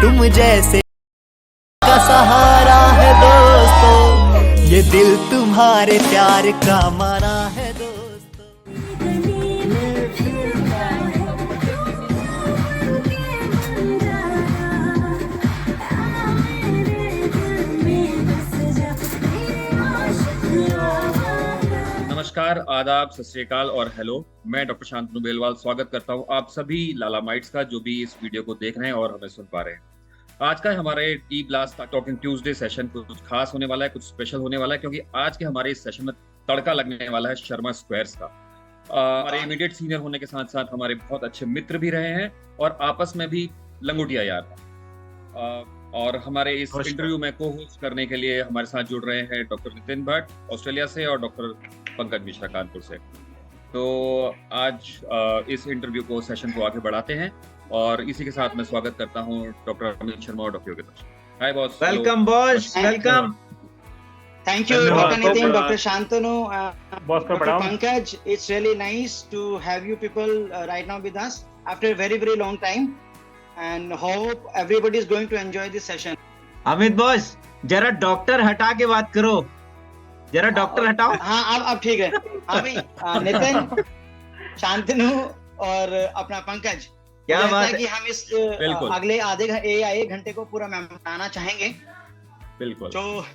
तुम जैसे का सहारा है दोस्तों, ये दिल तुम्हारे प्यार का मारा है दोस्तों। नमस्कार, आदाब, सत श्री अकाल और हेलो। मैं डॉक्टर शांतनु बेलवाल स्वागत करता हूं आप सभी लाला माइट्स का जो भी इस वीडियो को देख रहे हैं और हमें सुन पा रहे हैं। आज का हमारे T blast talking Tuesday session कुछ खास होने वाला है, कुछ स्पेशल होने वाला है, क्योंकि आज के हमारे इस सेशन में तड़का लगने वाला है शर्मा स्क्वायर्स का। हमारे इमीडिएट सीनियर होने के साथ साथ हमारे बहुत अच्छे मित्र भी रहे हैं और आपस में भी लंगोटिया यार हैं। और हमारे इस इंटरव्यू में को होस्ट करने के लिए हमारे साथ जुड़ रहे हैं डॉक्टर नितिन भट्ट ऑस्ट्रेलिया से और डॉक्टर पंकज मिश्रा कानपुर से। तो आज इस इंटरव्यू को सेशन को आगे बढ़ाते हैं और इसी के साथ मैं स्वागत करता हूं डॉक्टर अमित शर्मा और doctor Yogesh. Hi boss. Welcome boss, welcome. Thank you, Dr. Nitin, Dr. Shantanu, Dr. Pradam. Pankaj. It's really nice to have you people right now with us after a very, very long time, and hope everybody is going to enjoy this session. Amit boss, जरा doctor हटा के बात करो, जरा doctor हटाओ। हाँ, अब ठीक है। हाँ भाई, नितिन, शांतनु और अपना पंकज, क्या बात है कि हम इस अगले आधे या एक घंटे को पूरा बताना चाहेंगे। बिल्कुल, तो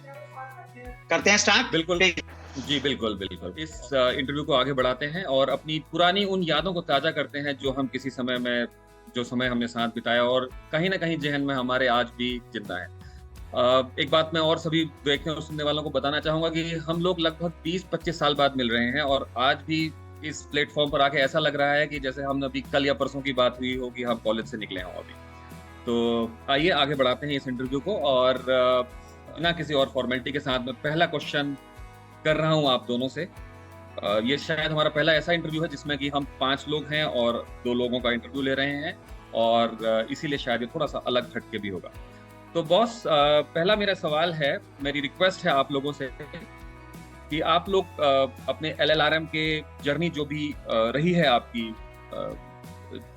करते हैं स्टार्ट। बिल्कुल जी, बिल्कुल बिल्कुल। इस इंटरव्यू को आगे बढ़ाते हैं और अपनी पुरानी उन यादों को ताजा करते हैं जो हम किसी समय में जो समय हमने साथ बिताया और कहीं ना कहीं जहन में हमारे आज भी जिंदा है। एक बात मैं और सभी देखने और सुनने वालों को बताना चाहूंगा कि हम लोग लगभग 20-25 साल बाद मिल रहे हैं और आज भी इस प्लेटफॉर्म पर आके ऐसा लग रहा है कि जैसे हम अभी कल या परसों की बात हुई हो कि हम कॉलेज से निकले हों अभी। तो आइए आगे बढ़ाते हैं इस इंटरव्यू को और बिना किसी और फॉर्मेलिटी के साथ मैं पहला क्वेश्चन कर रहा हूं आप दोनों से। ये शायद हमारा पहला ऐसा इंटरव्यू है जिसमें कि हम 5 लोग हैं और 2 लोगों का इंटरव्यू ले रहे हैं और इसीलिए शायद ये थोड़ा सा अलग हटके भी होगा। तो बॉस, पहला मेरा सवाल है, मेरी रिक्वेस्ट है आप लोगों से कि आप लोग अपने LLRM के जर्नी जो भी रही है आपकी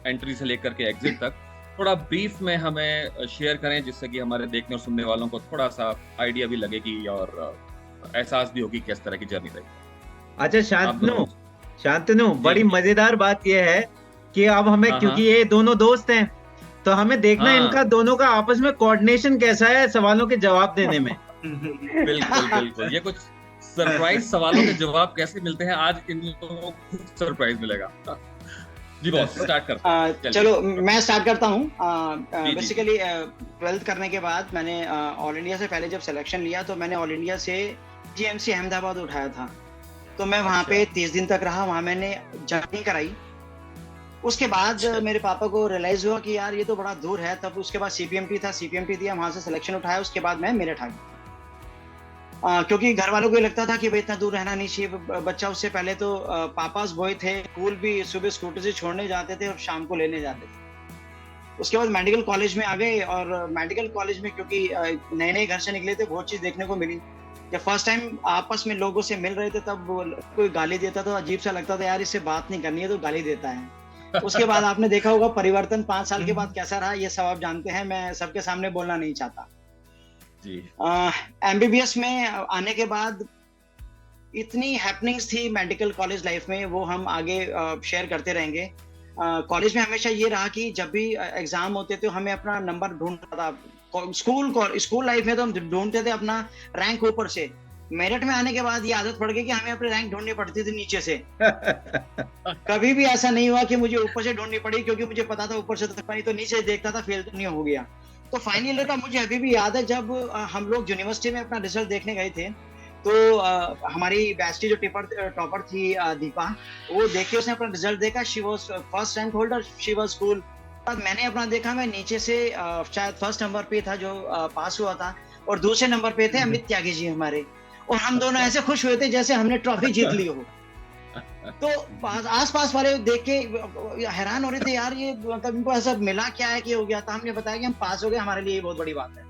एंट्री से लेकर के एग्जिट तक, थोड़ा ब्रीफ में हमें शेयर करें जिससे कि हमारे देखने और सुनने वालों को थोड़ा सा आइडिया भी लगेगी और एहसास भी होगी किस तरह की जर्नी रही। अच्छा शांतनु, बड़ी मजेदार बात यह है कि अब हमें, क्योंकि ये दोनों दोस्त हैं, तो हमें देखना इनका दोनों का आपस में कोऑर्डिनेशन कैसा है सवालों के जवाब देने में। बिल्कुल बिल्कुल, ये कुछ सरप्राइज सवालों के जवाब कैसे मिलते हैं आज इन लोगों को सरप्राइज मिलेगा। जी बॉस, स्टार्ट करते हैं। चलो मैं स्टार्ट करता हूँ। बेसिकली 12th करने के बाद मैंने ऑल इंडिया से पहले जब सिलेक्शन लिया तो मैंने ऑल इंडिया से GMC अहमदाबाद उठाया था। तो मैं वहाँ पे 30 दिन तक रहा, वहाँ मैंने जर्नी कराई। उसके बाद मेरे पापा को रियलाइज हुआ कि यार ये तो बड़ा दूर है। तब उसके बाद CPMT था, CPMT दिया, वहाँ से सिलेक्शन उठाया। उसके बाद मैं मेरठ आ गया क्योंकि घर वालों को लगता था कि भाई इतना दूर रहना नहीं चाहिए बच्चा। उससे पहले तो पापास बॉय थे, स्कूल भी सुबह स्कूटर से छोड़ने जाते थे और शाम को लेने जाते थे। उसके बाद मेडिकल कॉलेज में आ गए और मेडिकल कॉलेज में क्योंकि नए नए घर से निकले थे, बहुत चीज देखने को मिली। जब फर्स्ट टाइम आपस में लोगों से मिल रहे थे तब कोई गाली देता था, अजीब सा लगता था, यार इससे बात नहीं करनी है तो गाली देता है। उसके बाद आपने देखा होगा परिवर्तन 5 साल के बाद कैसा रहा, ये सब आप जानते हैं, मैं सबके सामने बोलना नहीं चाहता। MBBS में आने के बाद इतनी हैपनिंग्स थी मेडिकल कॉलेज लाइफ में, वो हम आगे शेयर करते रहेंगे। कॉलेज में हमेशा ये रहा कि जब भी एग्जाम होते थे हमें अपना नंबर ढूंढना था। स्कूल लाइफ में तो हम ढूंढते थे अपना रैंक ऊपर से। मेरिट में आने के बाद ये आदत पड़ गई कि हमें अपनी रैंक ढूंढनी पड़ती थी नीचे से। कभी भी ऐसा नहीं हुआ कि मुझे ऊपर से ढूंढनी पड़ी, क्योंकि मुझे पता था ऊपर से तो नीचे देखता था, फेल तो नहीं हो गया। तो फाइनल का मुझे अभी भी याद है जब हम लोग यूनिवर्सिटी में अपना रिजल्ट देखने गए थे तो हमारी बैच की जो टॉपर थी दीपा, वो देख के उसने अपना रिजल्ट देखा। She was first rank holder, she was cool. मैंने अपना देखा, मैं नीचे से शायद फर्स्ट नंबर पे था जो पास हुआ था और दूसरे नंबर पे थे अमित त्यागी जी हमारे, और हम दोनों ऐसे खुश हुए थे जैसे हमने ट्रॉफी जीत ली हो। तो आसपास वाले देख के हैरान हो रहे थे, यार ये मतलब इनको ऐसा मिला क्या है कि हो गया था। हमने बताया कि हम पास हो गए, हमारे लिए बहुत बड़ी बात है।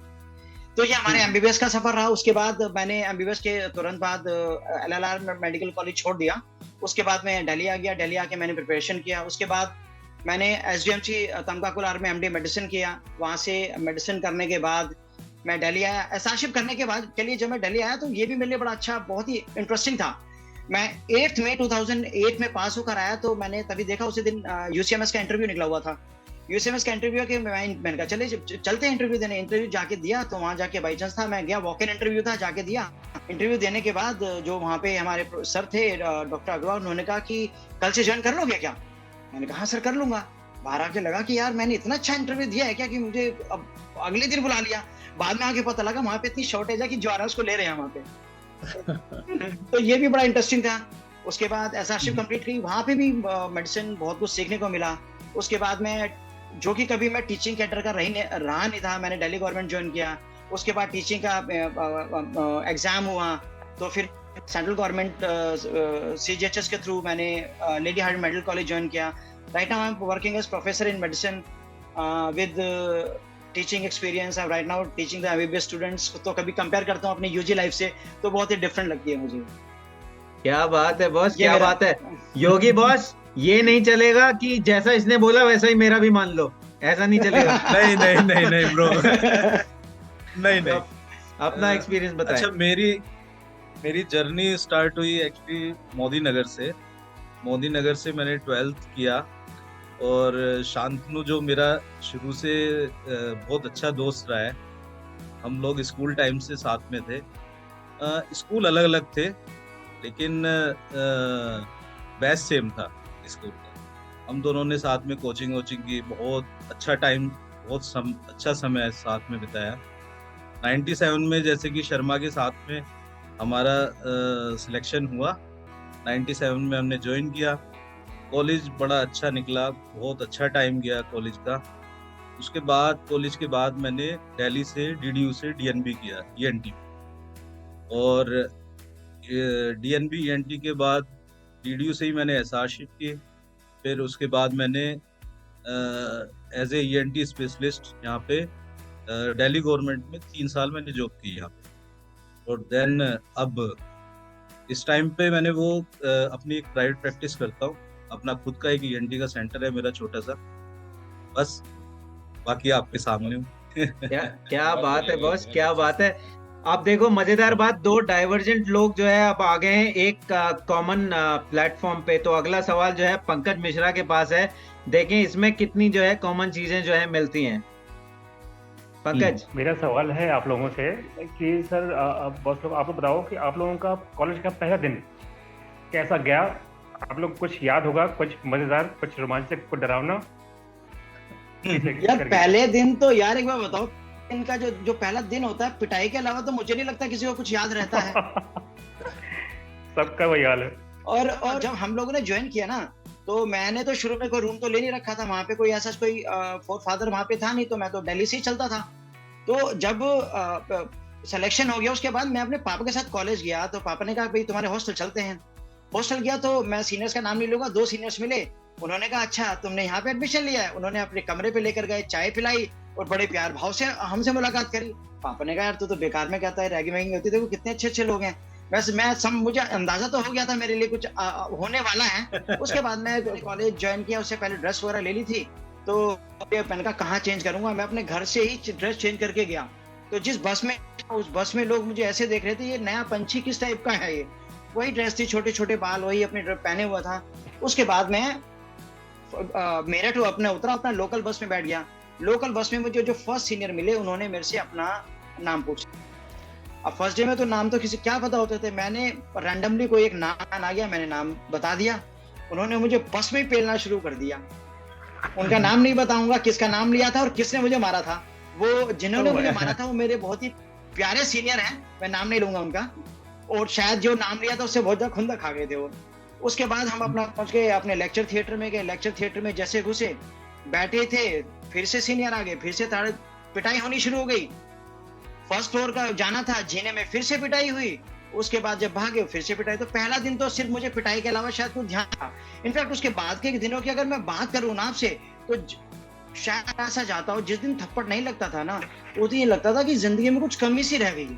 तो ये हमारे MBBS का सफर रहा। उसके बाद मैंने MBBS के तुरंत बाद LLR मेडिकल कॉलेज छोड़ दिया। उसके बाद मैं दिल्ली आ गया। दिल्ली आके मैंने प्रिपरेशन किया। उसके बाद मैंने एसडीएमसी तमकाकुलार में एमडी मेडिसिन किया। वहाँ से मेडिसिन करने के बाद मैं दिल्ली आया। एसआरशिप करने के बाद चलिए जब मैं दिल्ली आया तो ये भी मेरे लिए बड़ा अच्छा, बहुत ही इंटरेस्टिंग था। मैं 8 मई 2008 में पास होकर आया तो मैंने तभी देखा उसी दिन यूसीएमएस का इंटरव्यू निकला हुआ था। यूसीएमएस का इंटरव्यू के मैंने कहा चले चलते हैं इंटरव्यू देने। इंटरव्यू जाके दिया तो वहाँ जाके बाई चांस था, मैं गया, वॉक इन इंटरव्यू था, जाके दिया। इंटरव्यू देने के बाद जो वहाँ पे हमारे सर थे डॉक्टर अग्रवाल, उन्होंने कहा कि कल से ज्वाइन कर लोगे क्या? मैंने कहा हाँ सर कर लूंगा। बाहर आके लगा कि यार मैंने इतना अच्छा इंटरव्यू दिया है क्या कि मुझे अब अगले दिन बुला लिया। बाद में आके पता लगा वहाँ पे इतनी शॉर्टेज है कि जो आरएस को ले रहे हैं वहाँ पे। तो ये भी बड़ा इंटरेस्टिंग था। उसके बाद एसआरशिप कंप्लीट की, वहाँ पे भी मेडिसिन बहुत कुछ सीखने को मिला। उसके बाद में जो कि कभी मैं टीचिंग कैडर का रहा नहीं था, मैंने दिल्ली गवर्नमेंट ज्वाइन किया। उसके बाद टीचिंग का एग्जाम हुआ तो फिर सेंट्रल गवर्नमेंट सीजीएचएस के थ्रू मैंने lady Hardinge medical college join किया। Right now I am working as professor in medicine with teaching experience. I right now teaching the MBBS students. तो कभी कंपेयर करता हूँ अपनी यूजी लाइफ से तो बहुत ही डिफरेंट लगती है मुझे। क्या बात है बॉस, क्या बात है योगी बॉस। ये नहीं चलेगा कि जैसा इसने बोला वैसा ही मेरा भी मान लो, ऐसा नहीं चलेगा। नहीं नहीं नहीं नहीं ब्रो नहीं नहीं, अपना एक्सपीरियंस बताएं। अच्छा, मेरी जर्नी स्टार्ट हुई एक्चुअली मोदी नगर से मैंने 12th किया। और शांतनु जो मेरा शुरू से बहुत अच्छा दोस्त रहा है, हम लोग स्कूल टाइम से साथ में थे। स्कूल अलग अलग थे लेकिन बैच सेम था स्कूल का। हम दोनों ने साथ में कोचिंग की, बहुत अच्छा टाइम, अच्छा समय साथ में बिताया। 97 में जैसे कि शर्मा के साथ में हमारा सिलेक्शन हुआ, 97 में हमने ज्वाइन किया। कॉलेज बड़ा अच्छा निकला, बहुत अच्छा टाइम गया कॉलेज का। उसके बाद कॉलेज के बाद मैंने दिल्ली से डीडीयू से डीएनबी किया, ईएनटी। और डीएनबी ईएनटी के बाद डीडीयू से ही मैंने एसआरशिप की। फिर उसके बाद मैंने एज ए ईएनटी स्पेशलिस्ट यहाँ पे दिल्ली गवर्नमेंट में 3 साल मैंने जॉब की यहाँ पे। और देन अब इस टाइम पे मैंने वो अपनी एक प्राइवेट प्रैक्टिस करता हूँ। अपना खुद का एक ईएनटी का सेंटर है मेरा छोटा सा। बस बाकी आपके सामने हूँ। क्या बात है बॉस, क्या बात है। आप देखो मजेदार बात, 2 डाइवर्जेंट लोग जो है अब आ गए हैं एक कॉमन प्लेटफॉर्म पे। तो अगला सवाल जो है पंकज मिश्रा के पास है। देखें इसमें कितनी जो है कॉमन चीजें जो है मिलती हैं। पंकज, मेरा सवाल है आप लोगों से कि सर बॉस लोग आप लोग बताओ कि आप लोगों का कॉलेज का पहला दिन कैसा गया? आप लोग कुछ याद होगा, कुछ मजेदार, कुछ रोमांचक, कुछ डरावना? यार पहले दिन तो यार एक बार बताओ, इनका जो पहला दिन होता है पिटाई के अलावा तो मुझे नहीं लगता किसी को कुछ याद रहता है। सबका वही हाल है। और जब हम लोगों ने ज्वाइन किया ना तो मैंने तो शुरू में कोई रूम तो ले नहीं रखा था। वहाँ पे कोई ऐसा कोई फादर वहाँ पे था नहीं, तो मैं तो दिल्ली से ही चलता था। तो जब सिलेक्शन हो गया उसके बाद मैं अपने पापा के साथ कॉलेज गया तो पापा ने कहा भाई तुम्हारे हॉस्टल चलते हैं। हॉस्टल गया तो मैं सीनियर्स का नाम नहीं लूंगा, 2 सीनियर्स मिले। उन्होंने कहा अच्छा तुमने यहाँ पे एडमिशन लिया है। उन्होंने अपने कमरे पे लेकर गए, चाय पिलाई और बड़े प्यार भाव से हमसे मुलाकात करी। पापा ने कहा यार तू तो बेकार में कहता है, रैगिंग वैगिंग होती, देखो कितने अच्छे अच्छे लोग हैं। वैसे मुझे अंदाजा तो हो गया था मेरे लिए कुछ होने वाला है। उसके बाद मैं कॉलेज ज्वाइन किया, उससे पहले ड्रेस वगैरह ले ली थी। तो मैंने कहा कहाँ चेंज करूंगा, मैं अपने घर से ही ड्रेस चेंज करके गया। तो जिस बस में, उस बस में लोग मुझे ऐसे देख रहे थे ये नया पंछी किस टाइप का है। ये वही ड्रेस थी, छोटे छोटे बाल, वही अपने ड्रेस पहने हुआ था। उसके बाद में मेरठ अपने उतरा, अपना लोकल बस में बैठ गया। लोकल बस में मुझे जो फर्स्ट सीनियर मिले उन्होंने मेरे से अपना नाम पूछा। अब फर्स्ट डे में तो नाम तो किसी क्या पता होते थे, मैंने रैंडमली कोई एक नाम आ गया, मैंने नाम बता दिया। उन्होंने मुझे बस में ही पेलना शुरू कर दिया। उनका नाम नहीं बताऊंगा किसका नाम लिया था और किसने मुझे मारा था। वो जिन्होंने मुझे मारा था वो मेरे बहुत ही प्यारे सीनियर हैं, मैं नाम नहीं लूंगा उनका। और शायद जो नाम लिया था उससे बहुत ज्यादा खुंदक खा गए थे वो। उसके बाद हम अपना पहुंच गए अपने लेक्चर थिएटर में गए। लेक्चर थिएटर में जैसे घुसे बैठे थे, फिर से सीनियर आ गए, फिर से पिटाई होनी शुरू हो गई। फर्स्ट फ्लोर का जाना था, जीने में फिर से पिटाई हुई। उसके बाद जब भागे फिर से पिटाई। तो पहला दिन तो सिर्फ मुझे पिटाई के अलावा शायद कुछ ध्यान था। इनफैक्ट उसके बाद के दिनों की अगर मैं बात करूं ना आपसे, तो शायद ऐसा जाता हो, जिस दिन थप्पड़ नहीं लगता था ना, उस दिन ये लगता था कि जिंदगी में कुछ कमी सी रह गई।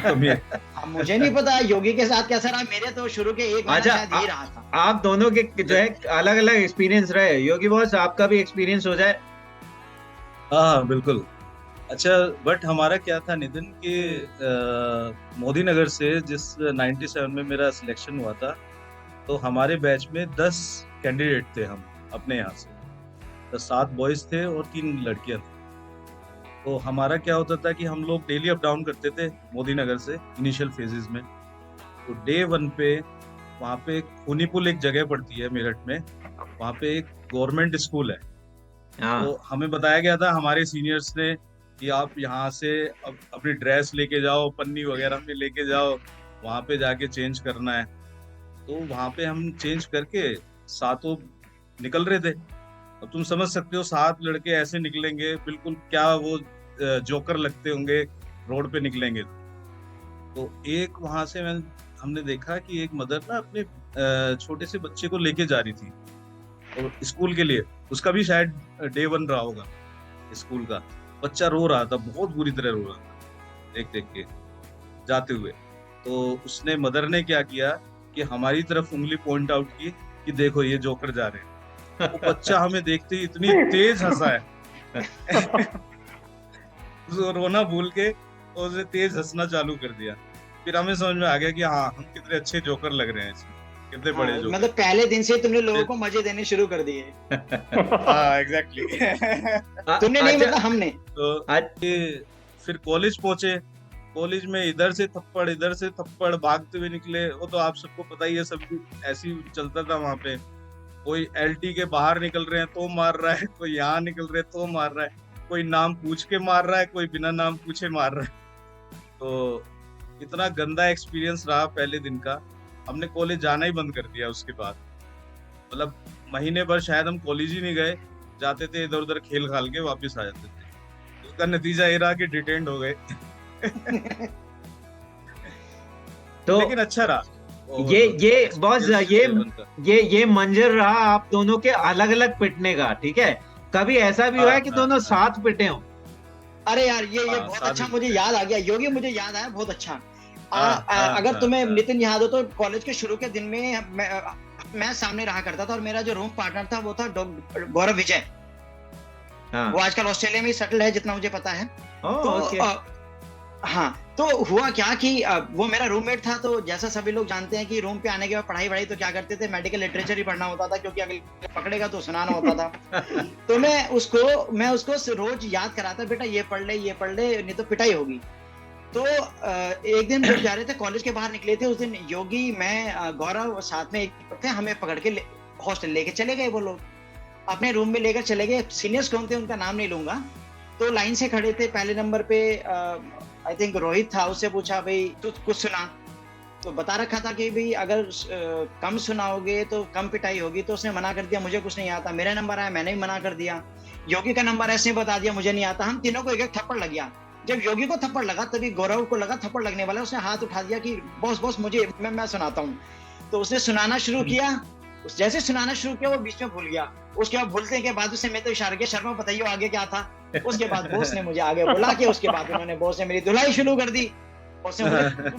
अब मुझे नहीं पता योगी के साथ कैसा रहा, मेरे तो शुरू के एक महीना अच्छा, शायद यही रहा था। आप दोनों के जो है अलग अलग एक्सपीरियंस रहे। योगी बॉस, आपका भी एक्सपीरियंस हो जाए। हाँ बिल्कुल। अच्छा, बट हमारा क्या था नितिन कि मोदी नगर से जिस 97 में मेरा सिलेक्शन हुआ था, तो हमारे बैच में 10 कैंडिडेट थे हम अपने यहाँ से। तो 7 बॉयज थे और 3 लड़कियां थी। तो हमारा क्या होता था कि हम लोग डेली अप डाउन करते थे मोदी नगर से इनिशियल फेजेस में। तो डे 1 पे वहाँ पे खूनी पुल एक जगह पड़ती है मेरठ में, वहाँ पे एक गवर्नमेंट स्कूल है। हाँ, तो हमें बताया गया था हमारे सीनियर्स ने कि आप यहाँ से अपनी ड्रेस लेके जाओ, पन्नी वगैरह में लेके जाओ, वहाँ पे जाके चेंज करना है। तो वहाँ पे हम चेंज करके सातों निकल रहे थे। अब तुम समझ सकते हो 7 लड़के ऐसे निकलेंगे, बिल्कुल क्या वो जोकर लगते होंगे रोड पे निकलेंगे। तो एक वहां से हमने देखा कि एक मदर ना अपने छोटे से बच्चे को लेके जा रही थी और स्कूल के लिए, उसका भी शायद डे 1 रहा होगा स्कूल का। बच्चा रो रहा था, बहुत बुरी तरह रो रहा था देख देख के जाते हुए। तो उसने मदर ने क्या किया कि हमारी तरफ उंगली पॉइंट आउट की कि देखो ये जोकर जा रहे हैं। वो बच्चा हमें देखते ही इतनी तेज हंसा है उसको रोना भूल के और उसने तेज हंसना चालू कर दिया। फिर हमें समझ में आ गया कि हाँ, हम कितने अच्छे जोकर लग रहे हैं इसमें, कितने बड़े जोकर। मतलब पहले दिन से तुमने लोगों को मजे देने शुरू कर दिए। हाँ एग्जैक्टली। तुमने नहीं, मतलब हमने। तो फिर कॉलेज पहुंचे। कॉलेज में इधर से थप्पड़ भागते हुए निकले। वो तो आप सबको पता ही है, सब ऐसे ही चलता था वहां पे। कोई एलटी के बाहर निकल रहे हैं तो मार रहा है, कोई यहाँ निकल रहे तो मार रहा है, कोई नाम पूछ के मार रहा है, कोई बिना नाम पूछे मार रहा है। तो इतना गंदा एक्सपीरियंस रहा पहले दिन का, हमने कॉलेज जाना ही बंद कर दिया उसके बाद। मतलब महीने भर शायद हम कॉलेज ही नहीं गए, जाते थे इधर उधर खेल खाल के वापस आ जाते थे। उसका नतीजा ये रहा कि डिटेंड हो गए। तो लेकिन अच्छा रहा। ये बॉस, ये मंजर रहा आप दोनों के अलग अलग पिटने का, ठीक है। कभी ऐसा भी हुआ है कि दोनों साथ पिटे हो? अरे यार ये बहुत अच्छा, मुझे याद आ गया योगी, मुझे याद आया बहुत अच्छा। अगर तुम्हें नितिन याद हो तो कॉलेज के शुरू के दिन में मैं सामने रहा करता था और मेरा जो रूम पार्टनर था वो था गौरव विजय। वो आजकल ऑस्ट्रेलिया में ही सेटल है जितना मुझे पता है। हाँ, तो हुआ क्या कि वो मेरा रूममेट था। तो जैसा सभी लोग जानते हैं कि रूम पे आने के बाद पढ़ाई वढ़ाई तो क्या करते थे, मेडिकल लिटरेचर ही पढ़ना होता था, क्योंकि अगर पकड़ेगा तो सुनाना होता था। तो मैं उसको रोज याद कराता, बेटा ये पढ़ ले नहीं तो पिटाई होगी। तो एक दिन जब जा रहे थे कॉलेज के बाहर निकले थे, उस दिन योगी, मैं, गौरव साथ में एक थे, हमें पकड़ के हॉस्टल लेके चले गए। वो लोग अपने रूम में लेकर चले गए। सीनियर्स कौन थे उनका नाम नहीं लूंगा। तो लाइन से खड़े थे, पहले नंबर पे आई थिंक रोहित था। उससे पूछा भाई तू कुछ सुना, तो बता रखा था कि भाई अगर कम सुनाओगे तो कम पिटाई होगी। तो उसने मना कर दिया, मुझे कुछ नहीं आता। मेरा नंबर आया, मैंने भी मना कर दिया। योगी का नंबर ऐसे ही बता दिया, मुझे नहीं आता। हम तीनों को एक एक थप्पड़ लग गया। जब योगी को थप्पड़ लगा तभी गौरव को लगा थप्पड़ लगने वाला। उसने हाथ उठा दिया कि बॉस मुझे, मैं सुनाता हूँ। तो उसने सुनाना शुरू किया। जैसे सुनाना शुरू किया वो बीच में भूल गया। उसके बाद भूलने के बाद उसने मेरे तो इशारा किया, शर्मा बताइए आगे क्या था। उसके बाद बॉस ने मुझे आगे बुला के उसके बाद बॉस ने मेरी धुलाई शुरू कर दी। उसने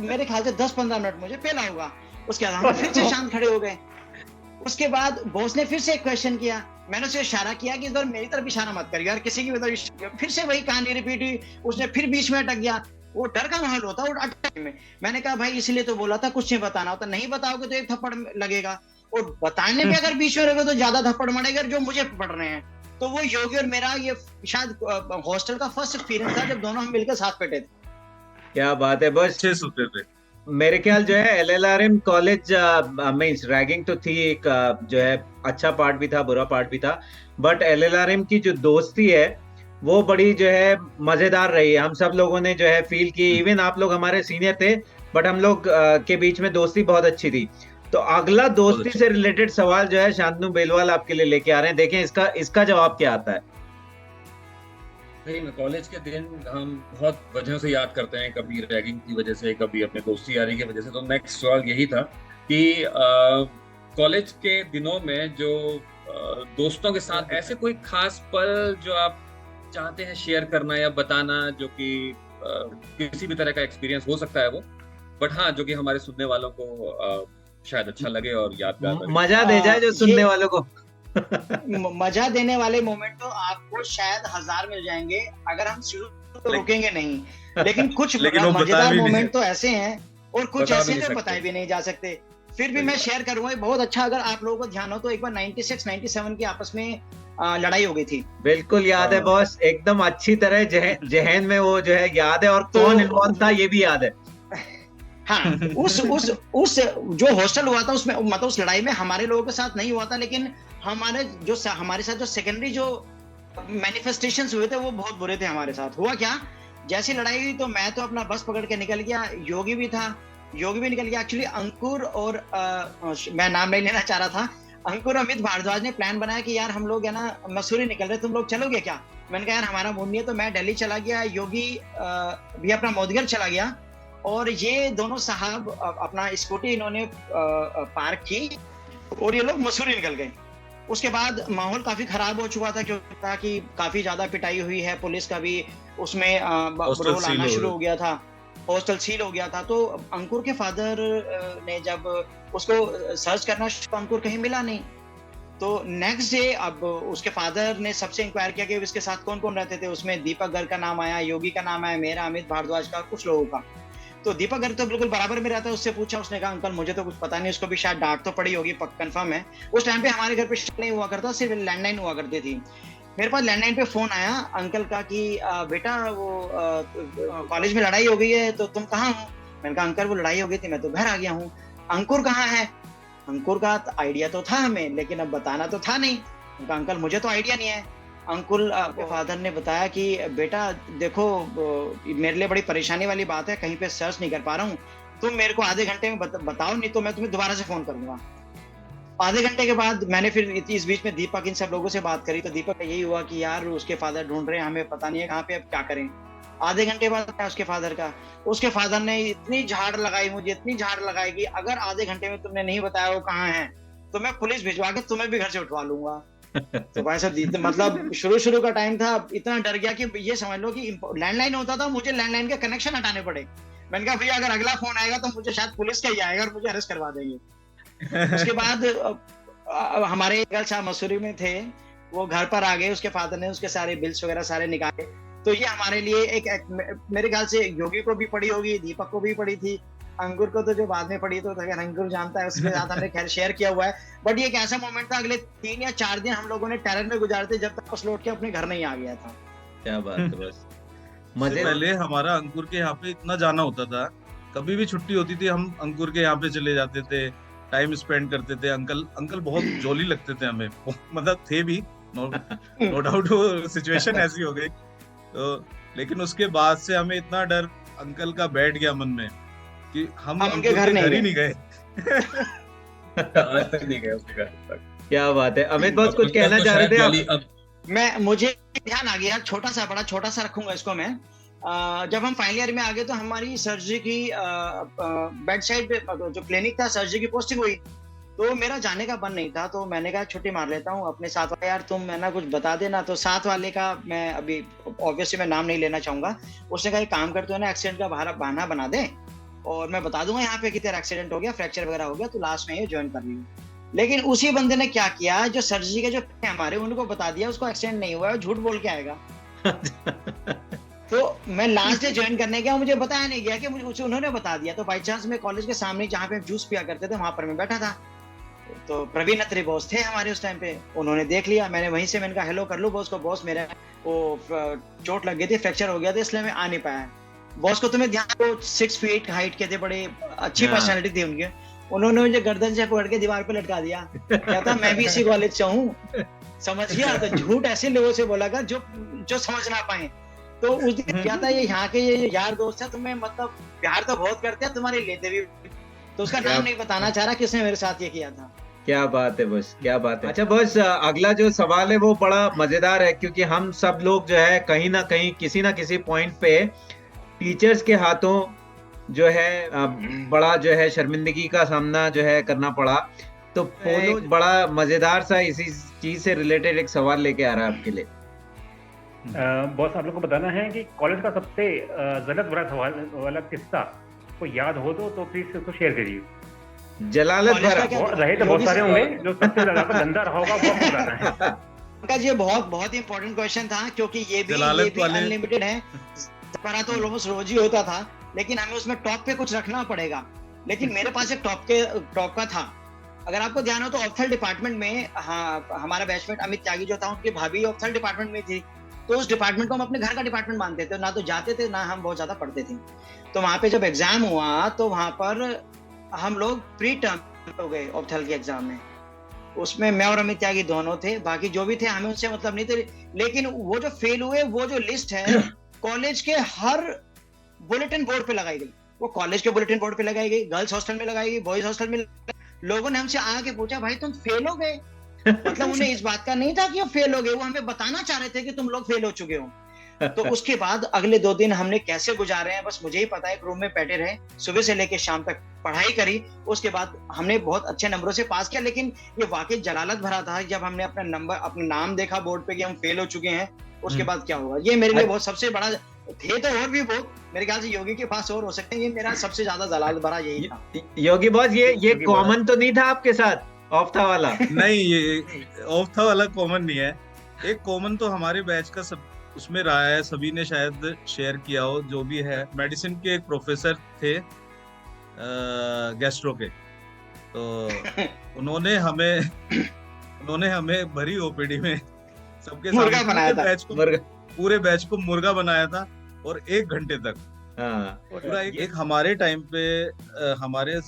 मेरे ख्याल से 10-15 मिनट मुझे पेला होगा। उसके बाद हम फिर से शांत खड़े हो गए। उसके बाद बॉस ने फिर से एक क्वेश्चन किया। मैंने उसे इशारा किया कि इस बार मेरी तरफ इशारा मत करिए यार, किसी की भी तरफ। फिर से वही कहानी रिपीट हुई। उसने फिर बीच में अटक गया। वो डर का माहौल होता है अटक में। मैंने कहा भाई इसलिए तो बोला था कुछ नहीं बताना होता, नहीं बताओगे तो एक थप्पड़ लगेगा, और बताने में अगर बीच में रहोगे तो ज्यादा थप्पड़ मरेगा जो मुझे पड़ रहे हैं। तो वो योगी और मेरा ये शायद हॉस्टल का फर्स्ट एक्सपीरियंस था जब दोनों हम मिलकर साथ बैठे थे। क्या बात है। बस 6 सूते थे। मेरे ख्याल जो है LLRM कॉलेज मींस रैगिंग तो थी, एक जो है अच्छा पार्ट भी था, बुरा पार्ट भी था। बट LLRM की जो दोस्ती है वो बड़ी जो है मजेदार रही है। हम सब लोगों ने जो है फील की, इवन आप लोग हमारे सीनियर थे बट हम लोग के बीच में दोस्ती बहुत अच्छी थी। तो अगला दोस्ती से रिलेटेड सवाल जो है शांतनु बेलवाल आपके लिए लेके आ रहे हैं। देखें इसका जवाब क्या आता है। नहीं, कॉलेज के दिन हम बहुत वजहों से याद करते हैं, कभी रैगिंग की वजह से, कभी अपने दोस्ती यारी की वजह से। तो नेक्स्ट सवाल यही था कि कॉलेज के दिनों में जो दोस्तों के साथ ऐसे कोई खास पल जो आप चाहते हैं शेयर करना या बताना, जो कि किसी भी तरह का एक्सपीरियंस हो सकता है वो, बट हाँ जो कि हमारे सुनने वालों को शायद अच्छा लगे और यादगार लगे। मजा दे जाए जो सुनने वालों को। मजा देने वाले मोमेंट तो आपको शायद 1000 मिल जाएंगे अगर हम शुरू तो रुकेंगे नहीं, लेकिन कुछ लेकिन वो बताए मजेदार भी नहीं। मोमेंट तो ऐसे हैं और कुछ बता भी ऐसे नहीं जो सकते। बताए भी नहीं जा सकते। फिर भी मैं शेयर करूंगा, बहुत अच्छा। अगर आप लोगों को ध्यान हो तो एक बार 96-97 की आपस में लड़ाई हो गई थी। बिल्कुल याद है हाँ। बॉस, एकदम अच्छी तरह जहन में वो जो है याद है, और तो- कौन इन्वॉल्व था ये भी याद है। हाँ, उस जो हॉस्टल हुआ था उसमें, मतलब उस लड़ाई में हमारे लोगों के साथ नहीं हुआ था, लेकिन हमारे साथ जो सेकेंडरी जो मैनिफेस्टेशंस हुए थे वो बहुत बुरे थे हमारे साथ। हुआ क्या, जैसी लड़ाई हुई तो मैं तो अपना बस पकड़ के निकल गया, योगी भी था, योगी भी निकल गया। एक्चुअली अंकुर और मैं नाम नहीं लेना चाह रहा था, अंकुर अमित भारद्वाज ने प्लान बनाया कि यार हम लोग है ना मसूरी निकल रहे, तुम लोग चलोगे क्या? मैंने कहा यार हमारा मूड नहीं है, तो मैं दिल्ली चला गया, योगी भी अपना मौदगढ़ चला गया, और ये दोनों साहब अपना स्कूटी इन्होंने पार्क की और ये लोग मसूरी निकल गए। उसके बाद माहौल काफी खराब हो चुका था, क्योंकि काफी ज्यादा पिटाई हुई है, पुलिस का भी उसमें हॉस्टल रोल सील आना हो शुरू गया। हो गया था, हॉस्टल सील हो गया था। तो अंकुर के फादर ने जब उसको सर्च करना, अंकुर कहीं मिला नहीं। तो नेक्स्ट डे अब उसके फादर ने सबसे इंक्वायर किया कि इसके साथ कौन कौन रहते थे। उसमें दीपक गर्ग का नाम आया, योगी का नाम आया, मेरा, अमित भारद्वाज का, कुछ लोगों का। तो दीपक गर्ग तो बिल्कुल बराबर में रहता है, उससे पूछा, उसने कहा अंकल मुझे तो कुछ पता नहीं, उसको भी शायद डांट तो पड़ी होगी, कंफर्म है। उस टाइम पे हमारे घर पे नहीं हुआ करता, सिर्फ लैंडलाइन हुआ करती थी। मेरे पास लैंडलाइन पे फोन आया अंकल का कि बेटा वो कॉलेज में लड़ाई हो गई है, तो तुम कहाँ हो? मैंने कहा अंकल वो लड़ाई हो गई थी, मैं तो घर आ गया हूँ। अंकुर कहाँ है? अंकुर का आइडिया तो था हमें, लेकिन अब बताना तो था नहीं। मैंने कहा अंकल मुझे तो आइडिया नहीं है। अंकुल के फादर ने बताया कि बेटा देखो मेरे लिए बड़ी परेशानी वाली बात है, कहीं पे सर्च नहीं कर पा रहा हूँ, तुम मेरे को आधे घंटे में बताओ, नहीं तो मैं तुम्हें दोबारा से फोन करूंगा। आधे घंटे के बाद मैंने फिर इस बीच में दीपक इन सब लोगों से बात करी, तो दीपक का यही हुआ कि यार उसके फादर ढूंढ रहे हैं, हमें पता नहीं है कहाँ पे, अब क्या करें। आधे घंटे बाद उसके फादर ने इतनी झाड़ लगाई मुझे, इतनी झाड़ लगाई कि अगर आधे घंटे में तुमने नहीं बताया वो कहाँ है तो मैं पुलिस भिजवा के तुम्हें भी घर से उठवा लूंगा। तो भाई साहब मतलब शुरू का टाइम था, इतना डर गया कि ये समझ लो कि लैंडलाइन होता था, मुझे लैंडलाइन के कनेक्शन हटाने पड़े। मैंने कहा भैया अगर अगला फोन आएगा तो मुझे शायद पुलिस का ही आएगा और मुझे अरेस्ट करवा देंगे। उसके बाद हमारे अंकल साहब मसूरी में थे, वो घर पर आ गए, उसके फादर ने उसके सारे बिल्स वगैरह सारे निकाले। तो ये हमारे लिए एक मेरे ख्याल से योगी को भी पड़ी होगी, दीपक को भी पड़ी थी, अंकुर को तो जो बाद में पड़ी, तो अगर अंकुर जानता है उसके साथ हमने खैर शेयर किया हुआ है। बट ये एक ऐसा मोमेंट था, अगले 3 या 4 दिन हम लोगों ने टेरर में गुजारे थे, जब तक बस लौट के अपने घर नहीं आ गया था। क्या बात है बस। इससे मजे पहले हमारा अंकुर के यहाँ पे इतना जाना होता था, कभी भी छुट्टी होती थी हम अंकुर के यहाँ पे चले जाते थे, टाइम स्पेंड करते थे। अंकल बहुत जॉली लगते थे हमें, मतलब थे भी, नो डाउट वो सिचुएशन ऐसी हो गई तो। लेकिन उसके बाद से हमें इतना डर अंकल का बैठ गया मन में कि हम उनके अंकुर घर के नहीं घर ही गए। नहीं गए। आज तक नहीं गए उसके घर तक। क्या बात है। अमित बॉस कुछ कहना चाह रहे थे आप? मुझे ध्यान आ गया, छोटा सा रखूंगा इसको मैं। जब हम फाइनल ईयर में आ गए तो हमारी सर्जरी की बेड साइड जो क्लिनिक था, सर्जरी की पोस्टिंग हुई, तो मेरा जाने का मन नहीं था, तो मैंने कहा छुट्टी मार लेता हूँ। अपने साथ वाले यार तुम है ना कुछ बता देना, तो साथ वाले का मैं अभी ऑब्वियसली मैं नाम नहीं लेना चाहूंगा, उसने कहा एक काम करते हो ना, एक्सीडेंट का बहाना बना दे और मैं बता दूंगा यहाँ पे कि तेरा एक्सीडेंट हो गया, फ्रैक्चर वगैरह हो गया, तो लास्ट में ये ज्वाइन कर लियो। लेकिन उसी बंदे ने क्या किया, जो सर्जरी के जो हमारे उनको बता दिया उसको एक्सीडेंट नहीं हुआ है, झूठ बोल के आएगा। तो मैं लास्ट डे ज्वाइन करने गया, मुझे बताया नहीं गया कि मुझे उन्होंने बता दिया। तो बाई चांस मैं कॉलेज के सामने जहाँ पे जूस पिया करते थे वहां पर मैं बैठा था, तो प्रवीण अत्री बॉस थे हमारे उस टाइम पे, उन्होंने देख लिया, मैंने वहीं से मैंने कहा हेलो कर लो बॉस को, बॉस मेरा वो चोट लग गई थी, फ्रैक्चर हो गया था इसलिए मैं आ नहीं पाया। बॉस को तुम्हें ध्यान, तो 6 फीट हाइट के थे, बड़े अच्छी पर्सनैलिटी थी उनके, उन्होंने मुझे गर्दन से पकड़ के दीवार पे लटका दिया, कहता मैं भी इसी कॉलेज से हूँ, समझ गया। तो झूठ ऐसे लोगों से बोला कर जो समझ ना पाए। तो उस दिन क्या था, ये यहाँ के ये यार दोस्त है, तुम्हें मतलब प्यार तो बहुत करते हैं, तुम्हारे लेते भी, तो उसका नाम नहीं बताना चाह रहा किसने मेरे साथ ये किया था। क्या बात है बस, क्या बात है। अच्छा बस अगला जो सवाल है वो बड़ा मजेदार है, क्योंकि हम सब लोग जो है कहीं ना कहीं किसी ना किसी पॉइंट पे टीचर्स के हाथों जो है बड़ा जो है शर्मिंदगी का सामना जो है करना पड़ा। तो पोलो बड़ा मजेदार सा इसी चीज से रिलेटेड एक सवाल लेके आ रहा है आपके लिए। बॉस, आप लोग को बताना है कि कॉलेज का सबसे जलत बुरा सवाल वाला किस्सा को याद हो तो प्लीज उसको शेयर करिए। जलालत भरा रहे तो बहुत सारे होंगे, जो सबसे ज्यादा गंदा रहा होगा वो आपको बताना है। पंकज, ये बहुत ही इंपॉर्टेंट क्वेश्चन था, क्योंकि ये भी अनलिमिटेड है। हमारा तो ऑलमोस्ट रोज ही होता था, लेकिन हमें उसमें टॉप पे कुछ रखना पड़ेगा। लेकिन मेरे पास एक टॉप का था। अगर आपको ध्यान हो तो ऑप्थल डिपार्टमेंट में, हाँ, हमारा बैचमेट अमित त्यागी जो था, उनकी भाभी ऑप्थल डिपार्टमेंट में थी। तो उस डिपार्टमेंट को हम अपने घर का डिपार्टमेंट मानते थे, ना तो जाते थे ना हम बहुत ज्यादा पढ़ते थे। तो वहां पे जब एग्जाम हुआ तो वहां पर हम लोग प्री टर्म हो गए ऑप्थल के एग्जाम में। उसमें मैं और अमित त्यागी दोनों थे, बाकी जो भी थे हमें उनसे मतलब नहीं थे। लेकिन वो जो फेल हुए, वो जो लिस्ट है कॉलेज के हर बुलेटिन बोर्ड पे लगाई गई। वो कॉलेज के बुलेटिन बोर्ड पे लगाई गई, गर्ल्स हॉस्टल में लगाई गई, बॉयज हॉस्टल में। लोगों ने हमसे आके पूछा, भाई तुम फेल हो गए? मतलब उन्हें इस बात का नहीं था कि वो फेल हो गए, वो हमें बताना चाह रहे थे कि तुम लोग फेल हो चुके हो। तो उसके बाद अगले 2 दिन हमने कैसे गुजारे हैं बस मुझे ही पता है। एक रूम में बैठे रहे, सुबह से लेकर शाम तक पढ़ाई करी। उसके बाद हमने बहुत अच्छे नंबरों से पास किया। लेकिन ये वाकई जलालत भरा था जब हमने अपना नाम देखा बोर्ड पे कि हम फेल हो चुके हैं। उसके बाद क्या होगा, ये मेरे लिए बहुत सबसे बड़ा थे। तो और भी बहुत, मेरे ख्याल से योगी के पास और हो सकते हैं, ये मेरा सबसे ज्यादा जलालत भरा यही था। योगी बॉस, ये कॉमन तो नहीं था आपके साथ ऑफ्था वाला? नहीं, ये ऑफ्था वाला कॉमन नहीं है। एक कॉमन तो हमारे बैच का सब उसमें रहा है, सभी ने शायद शेयर किया हो। जो भी है, मेडिसिन के एक प्रोफेसर थे गैस्ट्रो के, तो उन्होंने हमें भरी ओपीडी में सबके मुर्गा बनाया था। पूरे बैच को मुर्गा बनाया था, और 1 घंटे तक। पूरा एक हमारे टाइम पे हमारे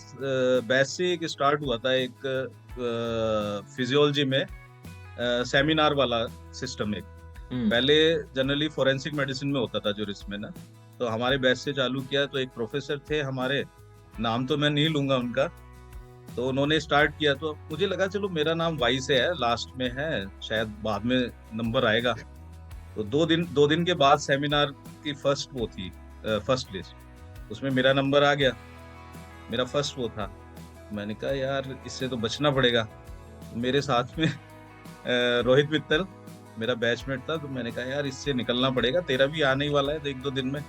बैच से एक स्टार्ट हुआ था, एक फिजियोलॉजी में सेमिनार वाला सिस्टम। एक पहले जनरली फोरेंसिक मेडिसिन में होता था ज्यूरिच में ना, तो हमारे बैच से चालू किया। तो एक प्रोफेसर थे हमारे, नाम तो मैं नहीं लूंगा उनका, तो उन्होंने स्टार्ट किया। तो मुझे लगा चलो मेरा नाम वाई से है, लास्ट में है, शायद बाद में नंबर आएगा। तो 2 दिन के बाद सेमिनार की फर्स्ट लिस्ट, उसमें मेरा नंबर आ गया, मेरा फर्स्ट वो था। मैंने कहा यार इससे तो बचना पड़ेगा। मेरे साथ में रोहित मित्तल मेरा बैचमेट था, तो मैंने कहा यार इससे निकलना पड़ेगा, तेरा भी आने ही वाला है 1-2 दिन में।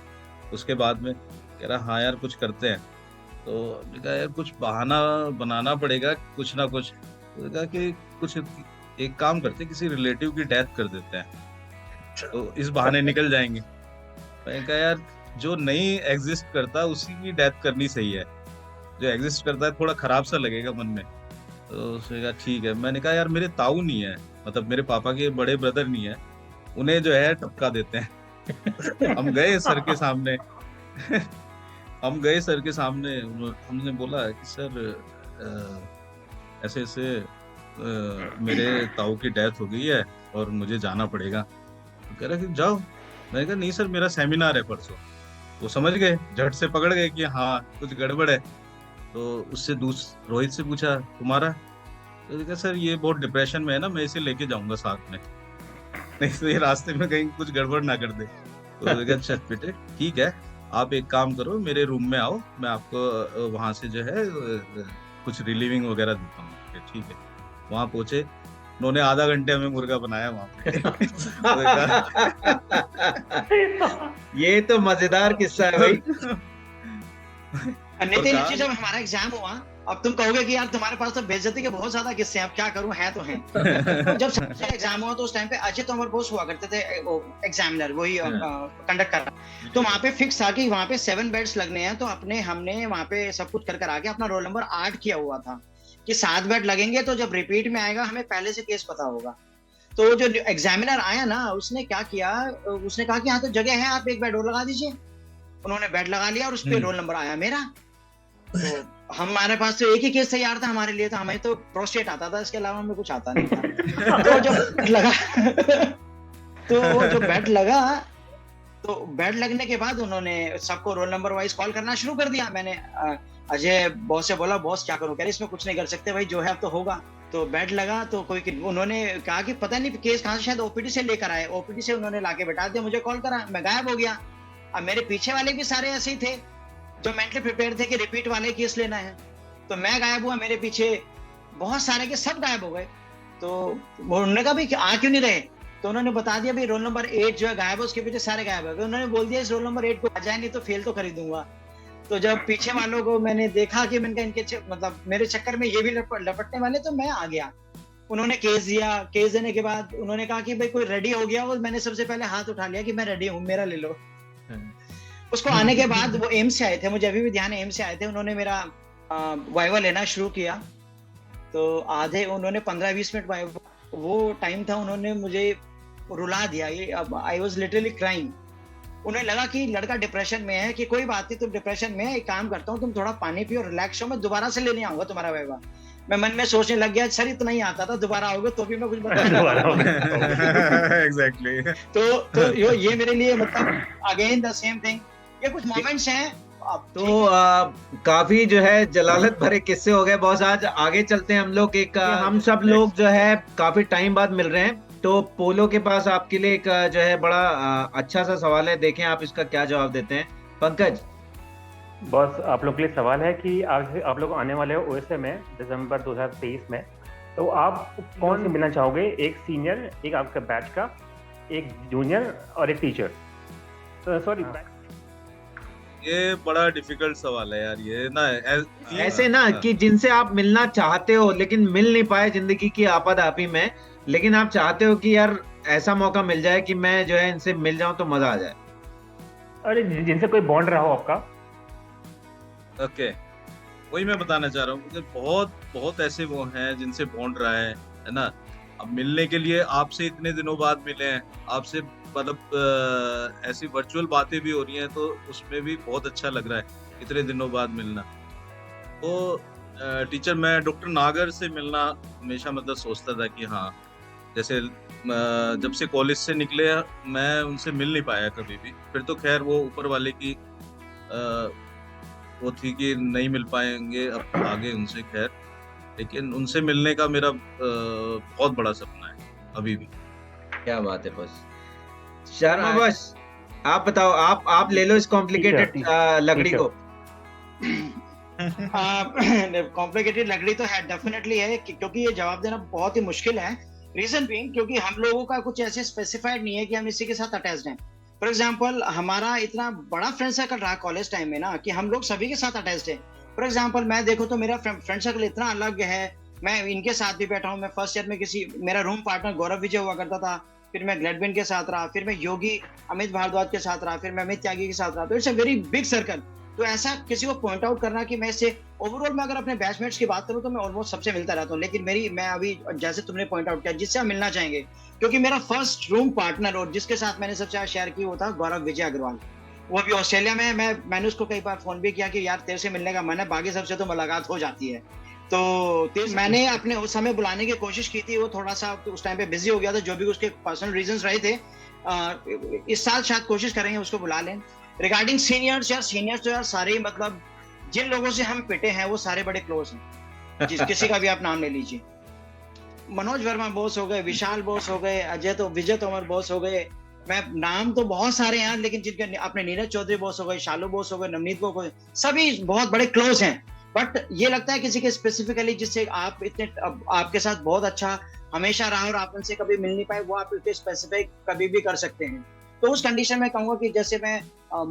उसके बाद में कह रहा हाँ यार कुछ करते हैं। तो मैंने कहा यार कुछ बहाना बनाना पड़ेगा, कुछ ना कुछ। तो कहा कि कुछ एक काम करते, किसी रिलेटिव की डेथ कर देते हैं, तो इस बहाने निकल जाएंगे। मैंने कहा यार जो नहीं एग्जिस्ट करता उसी की डेथ करनी सही है, जो एग्जिस्ट करता है थोड़ा खराब सा लगेगा मन में। तो उसने कहा ठीक है। मैंने कहा यार मेरे ताऊ नहीं है, मतलब मेरे पापा के बड़े ब्रदर नहीं है, उन्हें जो है टपका देते हैं। हम गए सर के सामने हमने बोला कि सर ऐसे ऐसे मेरे ताऊ की डेथ हो गई है और मुझे जाना पड़ेगा। तो कह रहा कि जाओ। मैंने कहा नहीं सर मेरा सेमिनार है परसों। वो समझ गए, झट से पकड़ गए कि हाँ कुछ गड़बड़ है। तो उससे रोहित से पूछा तुम्हारा? तो कहा सर ये बहुत डिप्रेशन में है ना, मैं इसे लेके जाऊंगा साथ में, नहीं तो ये रास्ते में कहीं कुछ गड़बड़ ना कर दे। तो अच्छा बेटे ठीक है, आप एक काम करो, मेरे रूम में आओ, मैं आपको वहां से जो है कुछ रिलीविंग वगैरह देता हूँ। ठीक है, वहां पहुंचे, उन्होंने आधा घंटे हमें मुर्गा बनाया वहां पे। ये तो मजेदार किस्सा है भाई। नितिन जी, जब हमारा एग्जाम हुआ, अब तुम कहोगे कि यार तुम्हारे पास तो बेइज्जती के बहुत ज्यादा किस्से हैं, अब क्या करूं, है तो हैं। तो जब सबसे एग्जाम हुआ तो उस टाइम पे अजय तोमर बोस हुआ करते थे एग्जामिनर, वही कंडक्ट कर रहा। तो वहां पे फिक्स था कि वहां पे 7 बेड्स लगने हैं। तो हमने वहां पे सब कुछ कर आके अपना रोल नंबर 8 किया हुआ था कि 7 बेड लगेंगे, तो जब रिपीट में आएगा हमें पहले से केस पता होगा। तो जो एग्जामिनर आया ना, उसने क्या किया, उसने कहा कि हाँ तो जगह है, आप 1 बेड और लगा दीजिए। उन्होंने बेड लगा लिया और उस पर रोल नंबर आया मेरा। तो हमारे पास तो एक ही केस तैयार था हमारे लिए, तो हमें तो प्रोस्टेट आता था, इसके अलावा हमें कुछ आता नहीं था। तो जब बेड लगा तो वो जो बेड लगा, तो बेड लगने के बाद उन्होंने सबको रोल नंबर वाइज कॉल करना शुरू कर दिया। मैंने अजय बॉस से बोला, बॉस क्या करूं? कह रहे इसमें कुछ नहीं कर सकते भाई, जो है अब तो होगा। तो बेड लगा, तो उन्होंने कहा कि पता नहीं केस कहाँ से, शायद ओपीडी से लेकर आए, ओपीडी से उन्होंने लाके बैठा दिया, मुझे कॉल करा, मैं गायब हो गया। अब मेरे पीछे वाले भी सारे ऐसे ही थे जो मेंटली प्रिपेयर थे कि रिपीट वाले केस लेना है। तो मैं गायब हुआ, मेरे पीछे बहुत सारे के सब गायब हो गए। तो उन्होंने कहा भाई आ क्यों नहीं रहे, तो उन्होंने बता दिया भाई रोल नंबर 8 जो है गायब है, उसके पीछे सारे गायब हो गए। उन्होंने बोल दिया इस रोल नंबर 8 को आ जाए नहीं तो फेल तो कर ही दूंगा। तो जब पीछे वालों को मैंने देखा कि मैंने इनके मतलब मेरे चक्कर में ये भी लपटने वाले, तो मैं आ गया। उन्होंने केस दिया, केस देने के बाद उन्होंने कहा कि भाई कोई रेडी हो गया, और मैंने सबसे पहले हाथ उठा लिया कि मैं रेडी हूँ, मेरा ले लो। उसको आने के बाद वो एम्स से आए थे, मुझे अभी भी ध्यान है, एम्स से आए थे। उन्होंने मेरा वाइवा लेना शुरू किया, तो आधे उन्होंने 15-20 मिनट वाइवा, वो टाइम था, उन्होंने मुझे रुला दिया। ये अब आई वाज लिटरली क्राइंग। उन्हें लगा कि लड़का डिप्रेशन में है, कि कोई बात नहीं तुम डिप्रेशन में है, एक काम करता हूँ तुम थोड़ा पानी पियो, रिलैक्स हो, मैं दोबारा से लेने आऊंगा तुम्हारा वाइवा। मैं मन में सोचने लग गया सर इतना ही आता था, दोबारा आओगे तो भी मैं कुछ बता एग्जैक्टली। तो ये मेरे लिए मतलब अगेन द सेम थिंग, ये कुछ मोमेंट्स हैं। तो काफी जो है जलालत भरे किस्से हो गए बॉस। आज आगे चलते हैं हम लोग। एक हम सब लोग जो है काफी टाइम बाद मिल रहे हैं, तो पोलो के पास आपके लिए एक जो है बड़ा अच्छा सा सवाल है, देखें आप इसका क्या जवाब देते हैं। पंकज, बस आप लोग के लिए सवाल है कि आप लोग आने वाले हो ओएसए में दिसंबर 2023 में, तो आप कौन से मिलना चाहोगे? एक सीनियर, एक आपका बैच का, एक जूनियर और एक टीचर? सॉरी, ये बड़ा डिफिकल्ट सवाल है यार, ये ना ऐसे ना कि जिनसे आप मिलना चाहते हो लेकिन मिल नहीं पाए जिंदगी की आपाधापी में, लेकिन आप चाहते हो कि यार ऐसा मौका मिल जाए कि मैं जो है इनसे मिल जाऊं तो मजा आ जाए। अरे जिनसे कोई बॉन्ड रहा हो आपका। ओके, वही मैं बताना चाह रहा हूँ। मुझे बहुत ऐसे वो हैं जिनसे बॉन्ड रहा है ना। अब मिलने के लिए आपसे इतने दिनों बाद मिले हैं, आपसे मतलब ऐसी वर्चुअल बातें भी हो रही हैं, तो उसमें भी बहुत अच्छा लग रहा है इतने दिनों बाद मिलना। तो टीचर, मैं डॉक्टर नागर से मिलना हमेशा मतलब सोचता था कि हाँ, जैसे जब से कॉलेज से निकले मैं उनसे मिल नहीं पाया कभी भी। फिर तो खैर वो ऊपर वाले की वो थी कि नहीं मिल पाएंगे अब आगे उनसे, खैर, लेकिन उनसे मिलने का मेरा बहुत बड़ा सपना है अभी भी। क्या बात है बस। शर्मा बस आप बताओ, आप ले लो इस कॉम्प्लिकेटेड लकड़ी को। कॉम्प्लिकेटेड लकड़ी तो है, डेफिनेटली है, क्योंकि ये जवाब देना बहुत ही मुश्किल है। रीजन बीइंग क्योंकि हम लोगों का कुछ ऐसे स्पेसिफाइड नहीं है कि हम इसी के साथ अटैच्ड हैं। फॉर एग्जाम्पल हमारा इतना बड़ा फ्रेंड सर्कल रहा कॉलेज टाइम में ना, कि हम लोग सभी के साथ अटैच्ड है। फॉर एग्जाम्पल मैं देखो तो मेरा फ्रेंड सर्कल इतना अलग है, मैं इनके साथ भी बैठा हूँ। मैं फर्स्ट ईयर में मेरा रूम पार्टनर गौरव विजय हुआ करता था, फिर मैं ग्लेडविन के साथ रहा, फिर मैं योगी अमित भारद्वाज के साथ रहा, फिर मैं अमित त्यागी के साथ रहा। तो it's a very big circle. तो ऐसा किसी को पॉइंट आउट करना कि मैं इससे ओवरऑल में अगर अपने बैचमेट्स की बात करूं तो मैं ऑलमोस्ट सबसे मिलता रहता हूं, लेकिन मैं अभी जैसे तुमने पॉइंट आउट किया जिससे हम मिलना चाहेंगे, क्योंकि मेरा फर्स्ट रूम पार्टनर और जिसके साथ मैंने सबसे ज्यादा शेयर की वो था गौरव विजय अग्रवाल। वो अभी ऑस्ट्रेलिया में है। मैंने उसको कई बार फोन भी किया कि यार तेरे से मिलने का मन है, बाकी सबसे तो मुलाकात हो जाती है। तो मैंने अपने उस समय बुलाने की कोशिश की थी, वो थोड़ा सा उस टाइम पे बिजी हो गया था, जो भी उसके पर्सनल रीजंस रहे थे। इस साल शायद कोशिश करेंगे उसको बुला लें। रिगार्डिंग सीनियर्स, यार सीनियर्स तो यार सारे मतलब जिन लोगों से हम पिटे हैं वो सारे बड़े क्लोज हैं। किसी का भी आप नाम ले लीजिए, मनोज वर्मा बॉस हो गए, विशाल बॉस हो गए, विजय तोमर बॉस हो गए। मैं नाम तो बहुत सारे हैं, लेकिन जिनके अपने नीरज चौधरी बॉस हो गए, शालू बॉस हो गए, नवनीत बॉस हो गए, सभी बहुत बड़े क्लोज हैं। बट ये लगता है किसी के स्पेसिफिकली जिससे आप इतने आपके साथ बहुत अच्छा हमेशा रहा और आप उनसे कभी मिल नहीं पाए, वो आप इसके स्पेसिफिक कभी भी कर सकते हैं। तो उस कंडीशन में कहूंगा कि जैसे मैं